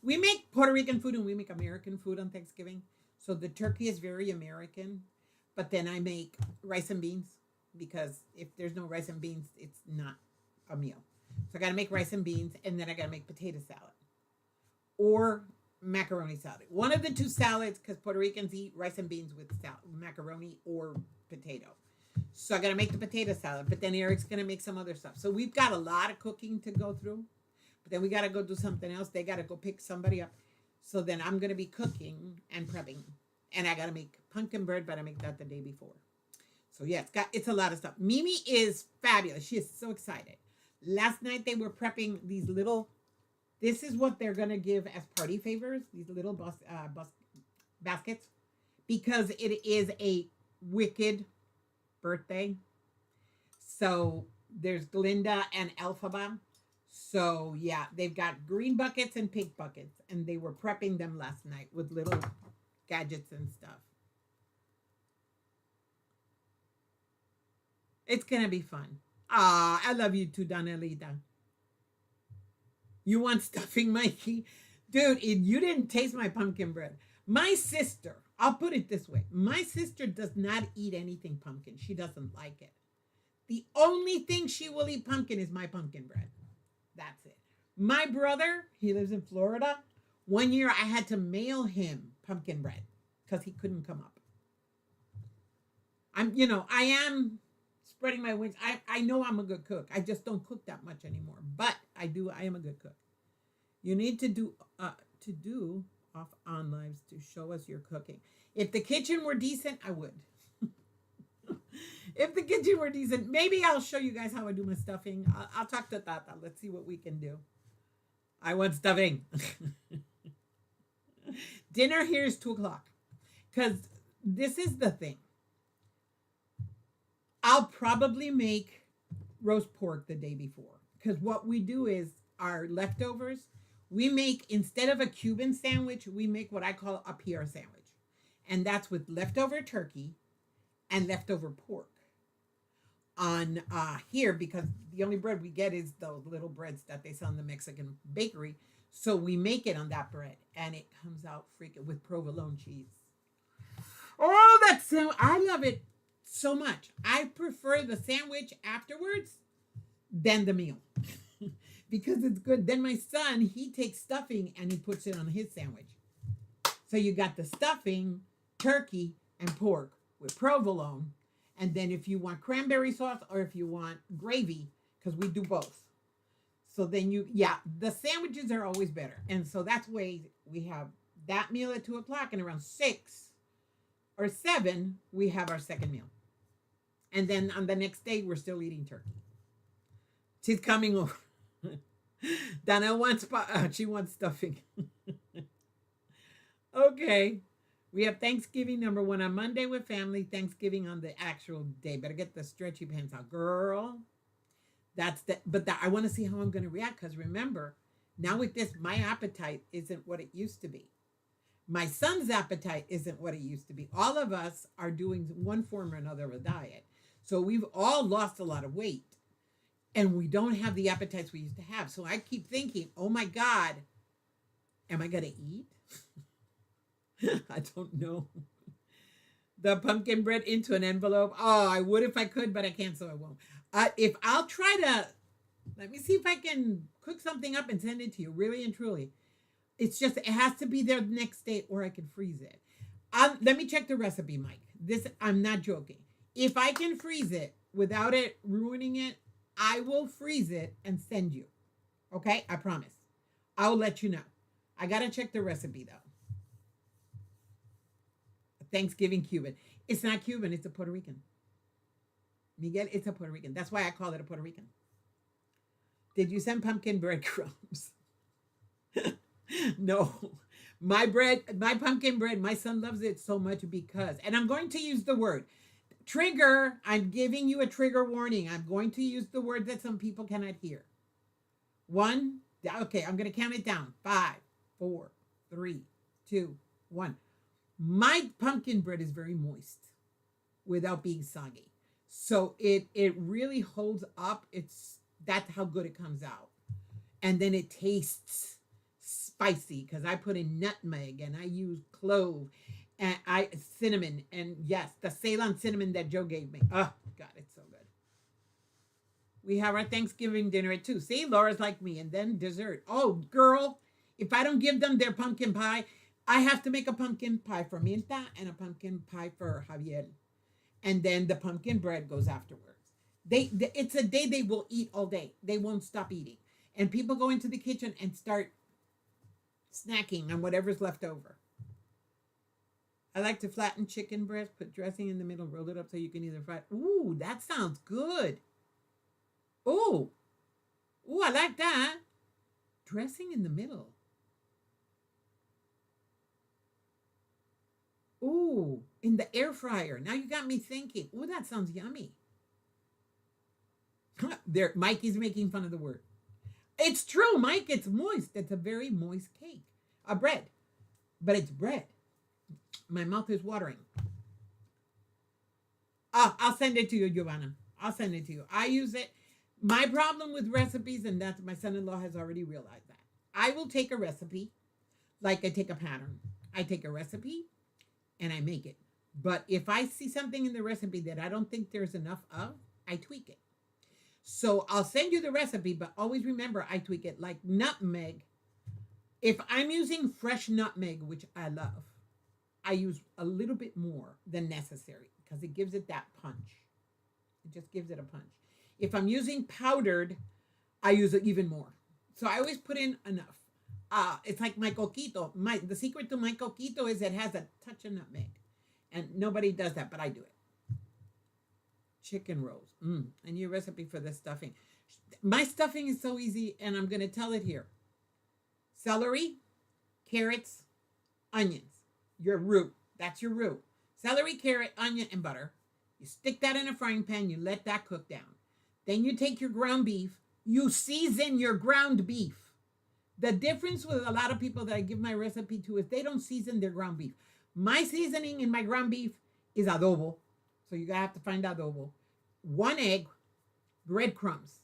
we make Puerto Rican food and we make American food on Thanksgiving. So the turkey is very American, but then I make rice and beans because if there's no rice and beans, it's not a meal. So I got to make rice and beans, and then I got to make potato salad or macaroni salad. One of the two salads, because Puerto Ricans eat rice and beans with macaroni or potato. So I got to make the potato salad, but then Eric's going to make some other stuff. So we've got a lot of cooking to go through, but then we got to go do something else. They got to go pick somebody up. So then I'm going to be cooking and prepping, and I got to make pumpkin bread, but I make that the day before. So yeah, it's a lot of stuff. Mimi is fabulous. She is so excited. Last night they were prepping these little, this is what they're going to give as party favors, these little baskets, because it is a wicked birthday. So there's Glinda and Elphaba. So yeah, they've got green buckets and pink buckets, and they were prepping them last night with little gadgets and stuff. It's going to be fun. Ah, I love you too, Donelita. You want stuffing, Mikey? Dude, you didn't taste my pumpkin bread. My sister, I'll put it this way. My sister does not eat anything pumpkin. She doesn't like it. The only thing she will eat pumpkin is my pumpkin bread. That's it. My brother, he lives in Florida. One year I had to mail him pumpkin bread because he couldn't come up. I am spreading my wings. I know I'm a good cook. I just don't cook that much anymore. But I am a good cook. You need to do off on lives to show us your cooking. If the kitchen were decent, I would. If the kitchen were decent, maybe I'll show you guys how I do my stuffing. I'll talk to Tata. Let's see what we can do. I want stuffing. Dinner here is 2 o'clock. Because this is the thing. I'll probably make roast pork the day before. Because what we do is our leftovers, we make, instead of a Cuban sandwich, we make what I call a PR sandwich. And that's with leftover turkey and leftover pork. On here, because the only bread we get is those little breads that they sell in the Mexican bakery. So we make it on that bread. And it comes out freaking with provolone cheese. Oh, I love it so much. I prefer the sandwich afterwards than the meal. Because it's good. Then my son, he takes stuffing and he puts it on his sandwich. So you got the stuffing, turkey, and pork with provolone. And then if you want cranberry sauce or if you want gravy, because we do both. So then yeah, the sandwiches are always better. And so that's why we have that meal at 2 o'clock, and around 6 or 7, we have our second meal. And then on the next day, we're still eating turkey. She's coming over. Donna wants, she wants stuffing. Okay. We have Thanksgiving #1 on Monday with family. Thanksgiving on the actual day. Better get the stretchy pants out, girl. But I want to see how I'm going to react, because remember, now with this, my appetite isn't what it used to be. My son's appetite isn't what it used to be. All of us are doing one form or another of a diet. So we've all lost a lot of weight, and we don't have the appetites we used to have. So I keep thinking, oh my God, am I going to eat? I don't know. The pumpkin bread into an envelope. Oh, I would if I could, but I can't, so I won't. If I'll try to, let me see if I can cook something up and send it to you, really and truly. It's just, it has to be there the next day, or I can freeze it. Let me check the recipe, Mike. I'm not joking. If I can freeze it without it ruining it, I will freeze it and send you. Okay? I promise. I'll let you know. I got to check the recipe, though. Thanksgiving Cuban. It's not Cuban, it's a Puerto Rican. Miguel, it's a Puerto Rican. That's why I call it a Puerto Rican. Did you send pumpkin breadcrumbs? No. My pumpkin bread, my son loves it so much because, and I'm going to use the word trigger. I'm giving you a trigger warning. I'm going to use the word that some people cannot hear. 1, okay, I'm going to count it down. 5, 4, 3, 2, 1. My pumpkin bread is very moist without being soggy. So it really holds up. That's how good it comes out. And then it tastes spicy because I put in nutmeg and I use clove and cinnamon, and yes, the Ceylon cinnamon that Joe gave me. Oh God, it's so good. We have our Thanksgiving dinner at 2. See, Laura's like me. And then dessert. Oh, girl, if I don't give them their pumpkin pie, I have to make a pumpkin pie for Minta and a pumpkin pie for Javier. And then the pumpkin bread goes afterwards. It's a day they will eat all day. They won't stop eating. And people go into the kitchen and start snacking on whatever's left over. I like to flatten chicken breast, put dressing in the middle, roll it up so you can either fry. Ooh, that sounds good. Ooh, I like that. Dressing in the middle. Ooh, in the air fryer. Now you got me thinking. Ooh, that sounds yummy. There, Mike is making fun of the word. It's true, Mike. It's moist. It's a very moist cake. A bread. But it's bread. My mouth is watering. I'll send it to you, Giovanna. I'll send it to you. I use it. My problem with recipes, and that's my son-in-law has already realized that. I will take a recipe, like I take a pattern. I take a recipe and I make it. But if I see something in the recipe that I don't think there's enough of, I tweak it. So I'll send you the recipe, but always remember I tweak it. Like nutmeg. If I'm using fresh nutmeg, which I love, I use a little bit more than necessary because it gives it that punch. It just gives it a punch. If I'm using powdered, I use it even more. So I always put in enough. It's like my coquito. The secret to my coquito is it has a touch of nutmeg. And nobody does that, but I do it. Chicken rolls. I need a recipe for the stuffing. My stuffing is so easy, and I'm going to tell it here. Celery, carrots, onions. Your roux. That's your roux. Celery, carrot, onion, and butter. You stick that in a frying pan. You let that cook down. Then you take your ground beef. You season your ground beef. The difference with a lot of people that I give my recipe to is they don't season their ground beef. My seasoning in my ground beef is adobo. So you have to find adobo. 1 egg, breadcrumbs,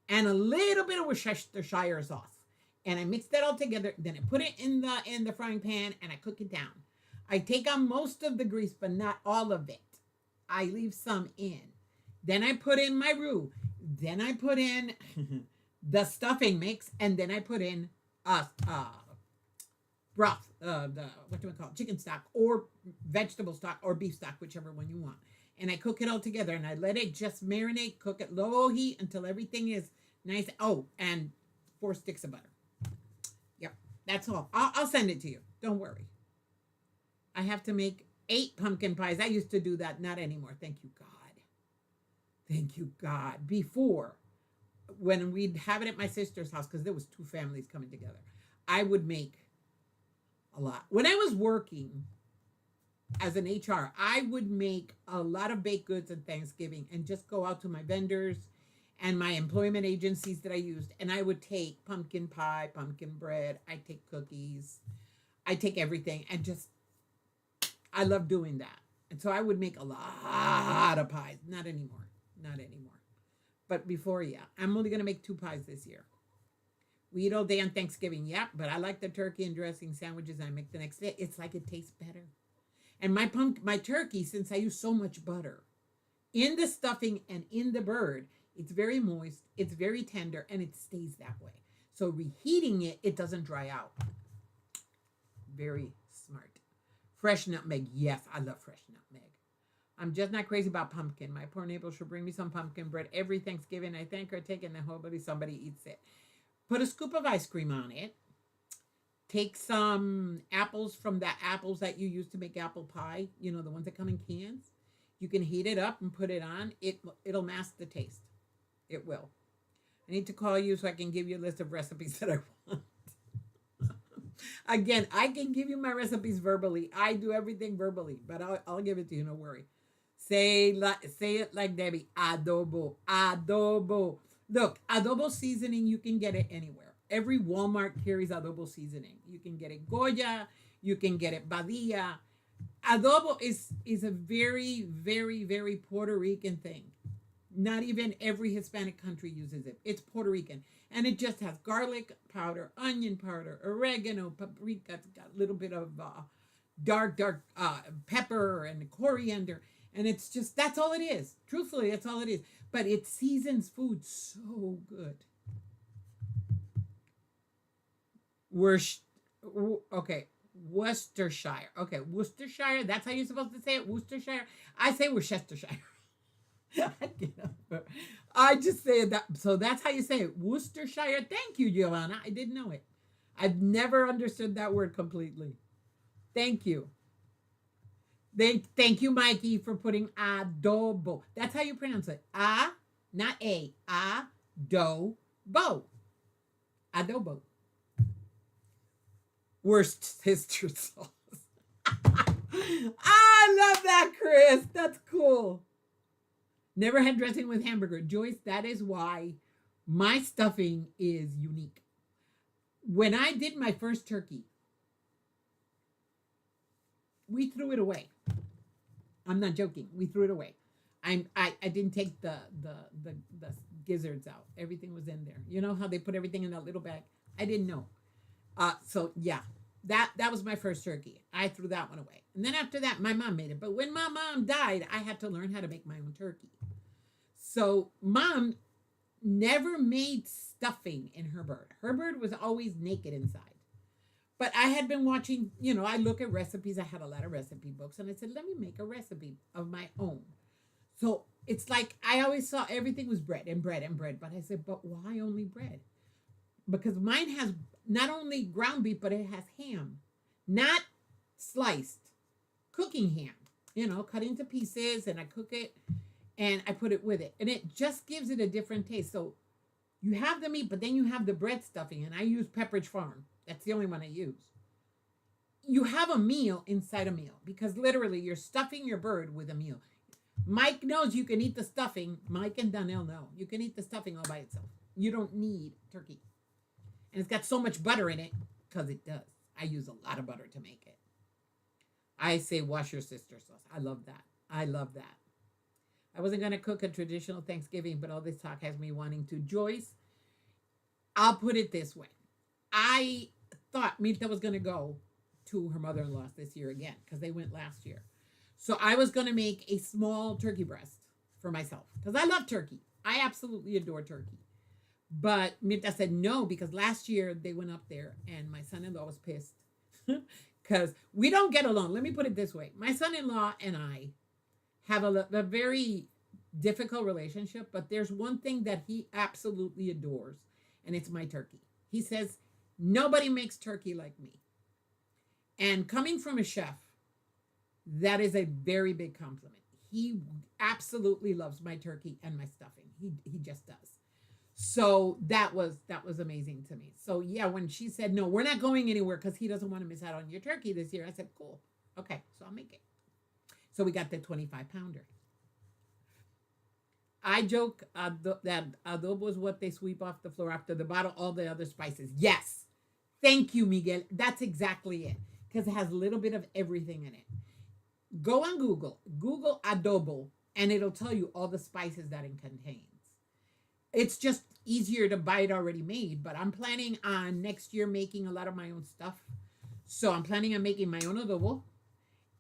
and a little bit of Worcestershire sauce. And I mix that all together. Then I put it in the frying pan and I cook it down. I take out most of the grease, but not all of it. I leave some in. Then I put in my roux. Then I put in the stuffing mix, and then I put in broth, what do we call it? Chicken stock or vegetable stock or beef stock, whichever one you want. and I cook it all together, and I let it just marinate, cook it low heat until everything is nice. Oh, and 4 sticks of butter. Yep, that's all. I'll send it to you. Don't worry. I have to make 8 pumpkin pies. I used to do that, not anymore. Thank you, God. Thank you, God. Before, when we'd have it at my sister's house, because there was 2 families coming together, I would make a lot. When I was working as an HR, I would make a lot of baked goods on Thanksgiving and just go out to my vendors and my employment agencies that I used, and I would take pumpkin pie, pumpkin bread, I take cookies, I take everything, and just I love doing that. And so I would make a lot of pies. Not anymore. Not anymore. But before, yeah. I'm only going to make 2 pies this year. We eat all day on Thanksgiving. Yeah, but I like the turkey and dressing sandwiches I make the next day. It's like it tastes better. And my turkey, since I use so much butter in the stuffing and in the bird, it's very moist, it's very tender, and it stays that way. So reheating it, it doesn't dry out. Very smart. Fresh nutmeg. Yes, I love fresh nutmeg. I'm just not crazy about pumpkin. My poor neighbor should bring me some pumpkin bread every Thanksgiving. I thank her, taking the whole buddy, somebody eats it. Put a scoop of ice cream on it. Take some apples from the apples that you use to make apple pie, you know, the ones that come in cans. You can heat it up and put it on. It'll mask the taste. It will. I need to call you so I can give you a list of recipes that I want. Again, I can give you my recipes verbally. I do everything verbally, but I'll give it to you. No worry. Say it like Debbie. Adobo. Adobo. Look, adobo seasoning, you can get it anywhere. Every Walmart carries adobo seasoning. You can get it Goya. You can get it Badia. Adobo is a very, very, very Puerto Rican thing. Not even every Hispanic country uses it. It's Puerto Rican. And it just has garlic powder, onion powder, oregano, paprika. It's got a little bit of dark pepper and coriander. And it's just, that's all it is. Truthfully, that's all it is. But it seasons food so good. Okay, Worcestershire. Okay, Worcestershire. That's how you're supposed to say it, Worcestershire. I say Worcestershire. I just say that. So that's how you say it, Worcestershire. Thank you, Giovanna. I didn't know it. I've never understood that word completely. Thank you. Thank you, Mikey, for putting adobo. That's how you pronounce it. Not a. Adobo. Adobo. Worcestershire sauce. I love that, Chris. That's cool. Never had dressing with hamburger. Joyce, that is why my stuffing is unique. When I did my first turkey, we threw it away. I'm not joking. We threw it away. I didn't take the gizzards out. Everything was in there. You know how they put everything in that little bag? I didn't know. So yeah, that was my first turkey. I threw that one away. And then after that, my mom made it. But when my mom died, I had to learn how to make my own turkey. So mom never made stuffing in her bird. Her bird was always naked inside. But I had been watching, you know, I look at recipes. I had a lot of recipe books. And I said, let me make a recipe of my own. So it's like I always saw everything was bread and bread and bread. But I said, but why only bread? Because mine has not only ground beef, but it has ham. Not sliced. Cooking ham. You know, cut into pieces and I cook it and I put it with it. And it just gives it a different taste. So you have the meat, but then you have the bread stuffing. And I use Pepperidge Farm. That's the only one I use. You have a meal inside a meal because literally you're stuffing your bird with a meal. Mike knows you can eat the stuffing. Mike and Donnell know. You can eat the stuffing all by itself. You don't need turkey. And it's got so much butter in it because it does. I use a lot of butter to make it. I say wash your sister sauce. I love that. I love that. I wasn't going to cook a traditional Thanksgiving, but all this talk has me wanting to. Joyce, I'll put it this way. I thought Mita was going to go to her mother-in-law's this year again because they went last year. So I was going to make a small turkey breast for myself because I love turkey. I absolutely adore turkey. But Mita said no because last year they went up there and my son-in-law was pissed because we don't get along. Let me put it this way. My son-in-law and I have a very difficult relationship, but there's one thing that he absolutely adores, and it's my turkey. He says, nobody makes turkey like me. And coming from a chef, that is a very big compliment. He absolutely loves my turkey and my stuffing. He just does. So that was amazing to me. So yeah, when she said no, we're not going anywhere because he doesn't want to miss out on your turkey this year, I said cool, okay, so I'll make it. So we got the 25-pounder. I joke that adobo is what they sweep off the floor after the bottle, all the other spices. Yes, thank you, Miguel. That's exactly it because it has a little bit of everything in it. Go on Google adobo, and it'll tell you all the spices that it contains. It's just easier to buy it already made, but I'm planning on next year making a lot of my own stuff. So I'm planning on making my own adobo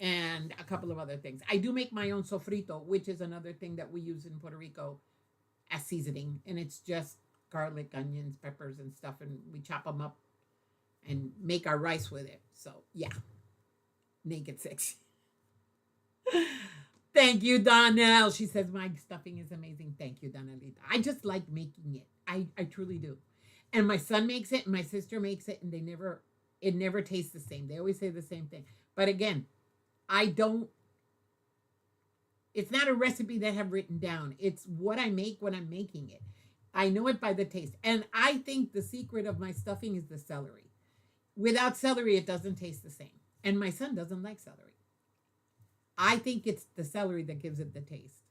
and a couple of other things. I do make my own sofrito, which is another thing that we use in Puerto Rico as seasoning, and it's just garlic, onions, peppers, and stuff, and we chop them up and make our rice with it. So yeah, naked sexy. Thank you, Donnell. She says my stuffing is amazing. Thank you, Donnellita. I just like making it. I truly do. And my son makes it, and my sister makes it, and it never tastes the same. They always say the same thing. But again, I don't. It's not a recipe that I have written down. It's what I make when I'm making it. I know it by the taste, and I think the secret of my stuffing is the celery. Without celery, it doesn't taste the same. And my son doesn't like celery. I think it's the celery that gives it the taste.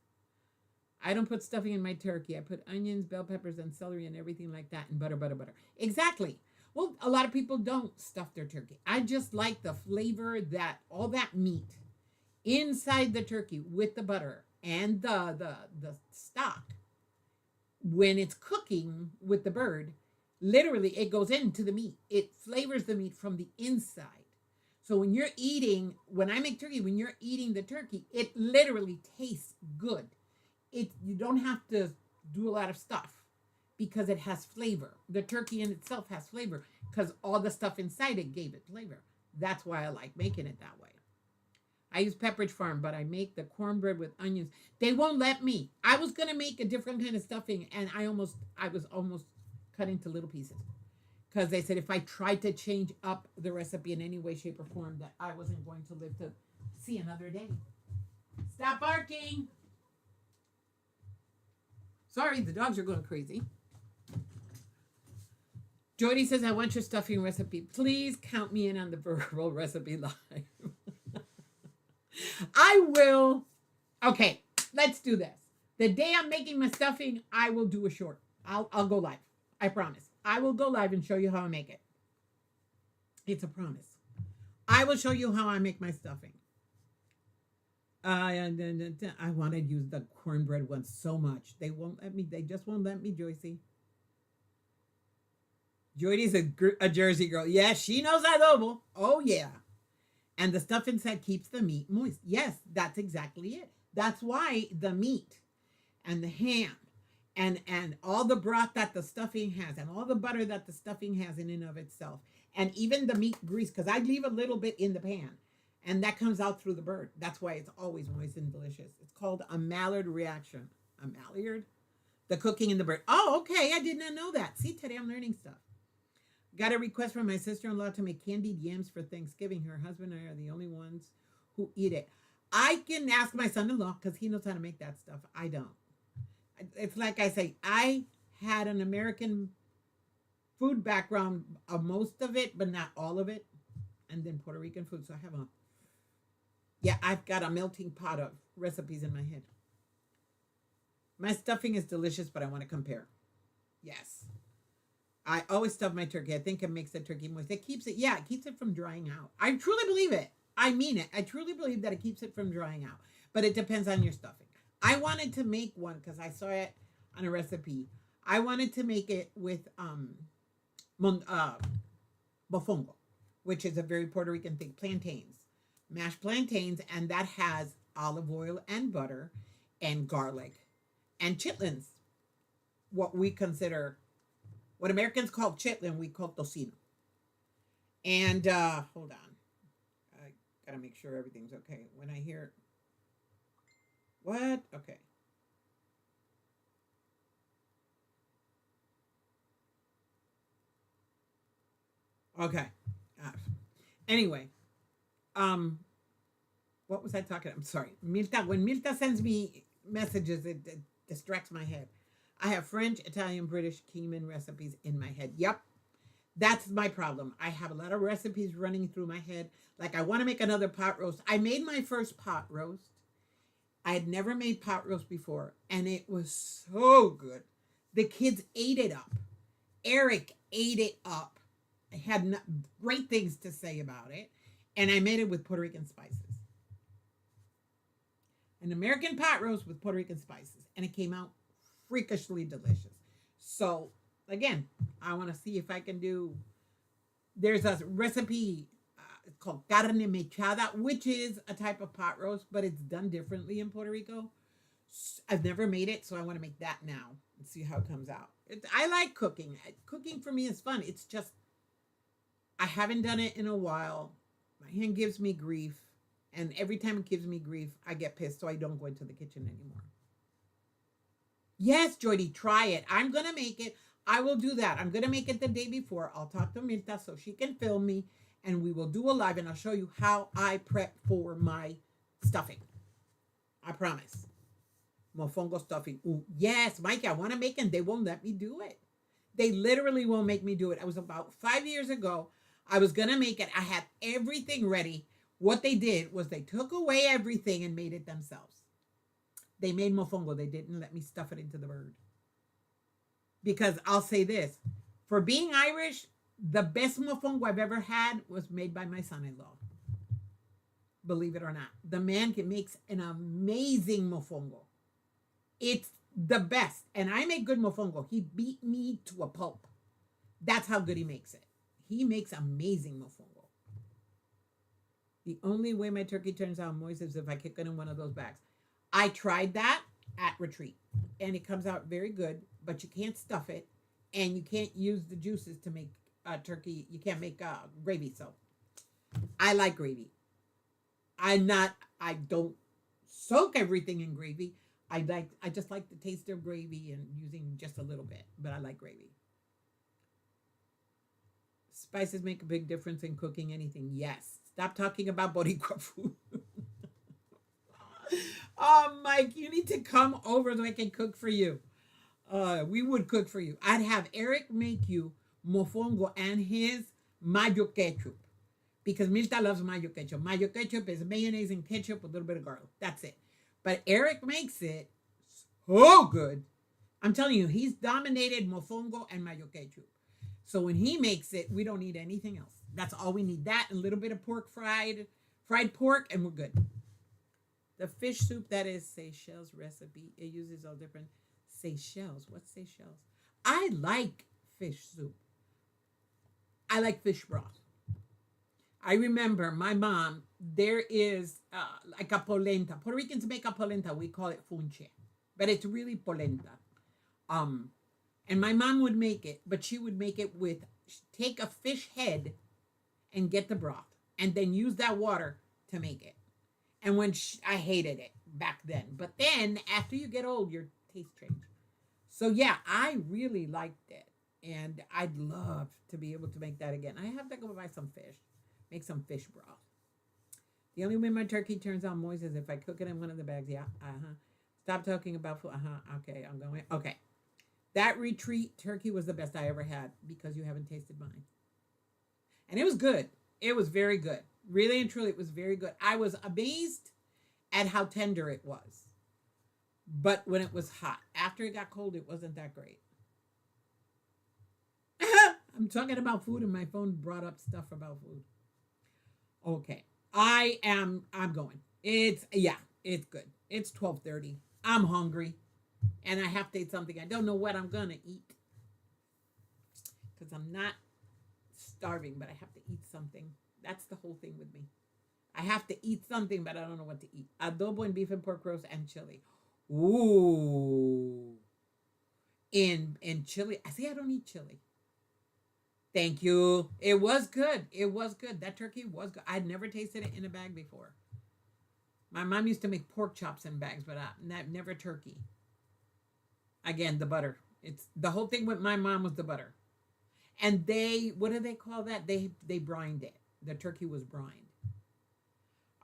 I don't put stuffing in my turkey. I put onions, bell peppers, and celery and everything like that, and butter, butter, butter. Exactly. Well, a lot of people don't stuff their turkey. I just like the flavor that all that meat inside the turkey with the butter and the stock when it's cooking with the bird. Literally, it goes into the meat. It flavors the meat from the inside. So when I make turkey, when you're eating the turkey, it literally tastes good. You don't have to do a lot of stuff because it has flavor. The turkey in itself has flavor because all the stuff inside it gave it flavor. That's why I like making it that way. I use Pepperidge Farm, but I make the cornbread with onions. They won't let me. I was gonna make a different kind of stuffing, and I was almost cut into little pieces because they said if I tried to change up the recipe in any way, shape, or form, that I wasn't going to live to see another day. Stop barking. Sorry, the dogs are going crazy. Jody says, I want your stuffing recipe. Please count me in on the verbal recipe live. I will. Okay, let's do this. The day I'm making my stuffing, I will do a short. I'll go live. I promise. I will go live and show you how I make it. It's a promise. I will show you how I make my stuffing. I want to use the cornbread one so much. They won't let me. They just won't let me, Joycey. Joyce's a Jersey girl. Yeah, she knows adobo. Oh, yeah. And the stuff inside keeps the meat moist. Yes, that's exactly it. That's why the meat and the ham and all the broth that the stuffing has and all the butter that the stuffing has in and of itself, and even the meat grease, because I leave a little bit in the pan, and that comes out through the bird. That's why it's always moist and delicious. It's called a Maillard reaction. A Maillard? The cooking in the bird. Oh, okay. I did not know that. See, today I'm learning stuff. Got a request from my sister-in-law to make candied yams for Thanksgiving. Her husband and I are the only ones who eat it. I can ask my son-in-law because he knows how to make that stuff. I don't. It's like I say, I had an American food background of most of it, but not all of it. And then Puerto Rican food. So I've got a melting pot of recipes in my head. My stuffing is delicious, but I want to compare. Yes. I always stuff my turkey. I think it makes the turkey moist. It keeps it from drying out. I truly believe it. I mean it. I truly believe that it keeps it from drying out. But it depends on your stuffing. I wanted to make one because I saw it on a recipe. I wanted to make it with mofongo, which is a very Puerto Rican thing. Plantains. Mashed plantains, and that has olive oil and butter and garlic and chitlins. What Americans call chitlin, we call tocino. And hold on. I gotta make sure everything's okay. When I hear What? Okay. Okay. Uh, anyway, um, what was I talking? I'm sorry, Milta. When Milta sends me messages, it distracts my head. I have French, Italian, British, Cayman recipes in my head. Yep, that's my problem. I have a lot of recipes running through my head. Like I want to make another pot roast. I made my first pot roast. I had never made pot roast before, and it was so good. The kids ate it up. Eric ate it up. I had great things to say about it, and I made it with Puerto Rican spices. An American pot roast with Puerto Rican spices, and it came out freakishly delicious. So again, I want to see if I can do. There's a recipe called carne mechada, which is a type of pot roast, but it's done differently in Puerto Rico. I've never made it, so I want to make that now and see how it comes out. I like cooking. Cooking for me is fun. It's just I haven't done it in a while. My hand gives me grief, and every time it gives me grief, I get pissed, so I don't go into the kitchen anymore. Yes, Jordy, try it. I'm gonna make it. I will do that. I'm gonna make it the day before. I'll talk to Mirta so she can film me, and we will do a live, and I'll show you how I prep for my stuffing. I promise. Mofongo stuffing. Ooh, yes, Mikey, I want to make it, and they won't let me do it. They literally won't make me do it. I was about 5 years ago. I was gonna make it. I had everything ready. What they did was they took away everything and made it themselves. They made mofongo. They didn't let me stuff it into the bird. Because I'll say this, for being Irish, the best mofongo I've ever had was made by my son-in-law. Believe it or not. The man makes an amazing mofongo. It's the best. And I make good mofongo. He beat me to a pulp. That's how good he makes it. He makes amazing mofongo. The only way my turkey turns out moist is if I kick it in one of those bags. I tried that at retreat, and it comes out very good, but you can't stuff it, and you can't use the juices to make turkey. You can't make gravy. So I like gravy. I don't soak everything in gravy. I just like the taste of gravy and using just a little bit, but I like gravy. Spices make a big difference in cooking anything. Yes. Stop talking about Boricua food. Oh, Mike, you need to come over so I can cook for you. We would cook for you. I'd have Eric make you mofongo and his mayo ketchup because Mirta loves mayo ketchup. Mayo ketchup is mayonnaise and ketchup with a little bit of garlic. That's it. But Eric makes it so good. I'm telling you, he's dominated mofongo and mayo ketchup. So when he makes it, we don't need anything else. That's all we need. That and a little bit of fried pork, and we're good. The fish soup, that is Seychelles recipe. It uses all different Seychelles. What's Seychelles? I like fish soup. I like fish broth. I remember my mom, there is like a polenta. Puerto Ricans make a polenta. We call it funche. But it's really polenta. Um, and my mom would make it, but she would make it with, take a fish head and get the broth. And then use that water to make it. And I hated it back then. But then, after you get old, your taste changes. So yeah, I really liked it. And I'd love to be able to make that again. I have to go buy some fish. Make some fish broth. The only way my turkey turns out moist is if I cook it in one of the bags. Yeah, Stop talking about food. Okay, I'm going. Okay. That retreat turkey was the best I ever had because you haven't tasted mine. And it was good. It was very good. Really and truly, it was very good. I was amazed at how tender it was. But when it was hot, after it got cold, it wasn't that great. I'm talking about food and my phone brought up stuff about food. Okay. I'm going. It's good. It's 12:30. I'm hungry and I have to eat something. I don't know what I'm going to eat because I'm not starving, but I have to eat something. That's the whole thing with me. I have to eat something, but I don't know what to eat. Adobo and beef and pork roast and chili. Ooh. In chili. I say I don't eat chili. Thank you. It was good. It was good. That turkey was good. I'd never tasted it in a bag before. My mom used to make pork chops in bags, but never turkey. Again, the butter. It's the whole thing with my mom was the butter. And they, what do they call that? They brined it. The turkey was brined.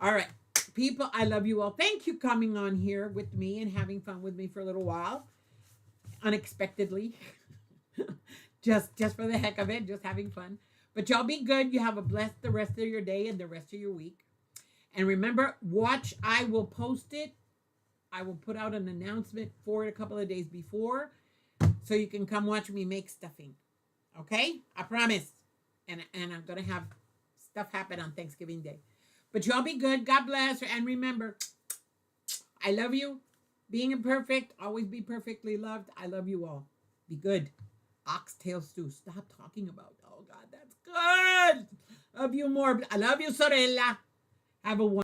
All right, people, I love you all. Thank you coming on here with me and having fun with me for a little while, unexpectedly. just for the heck of it, just having fun. But y'all be good. You have a blessed the rest of your day and the rest of your week. And remember, watch. I will post it. I will put out an announcement for it a couple of days before, so you can come watch me make stuffing. Okay? I promise. And I'm going to have stuff happen on Thanksgiving Day. But y'all be good. God bless. And remember, I love you. Being imperfect, always be perfectly loved. I love you all. Be good. Oxtail stew. Stop talking about. Oh, God, that's good. Love you more. I love you, Sorella. Have a wonderful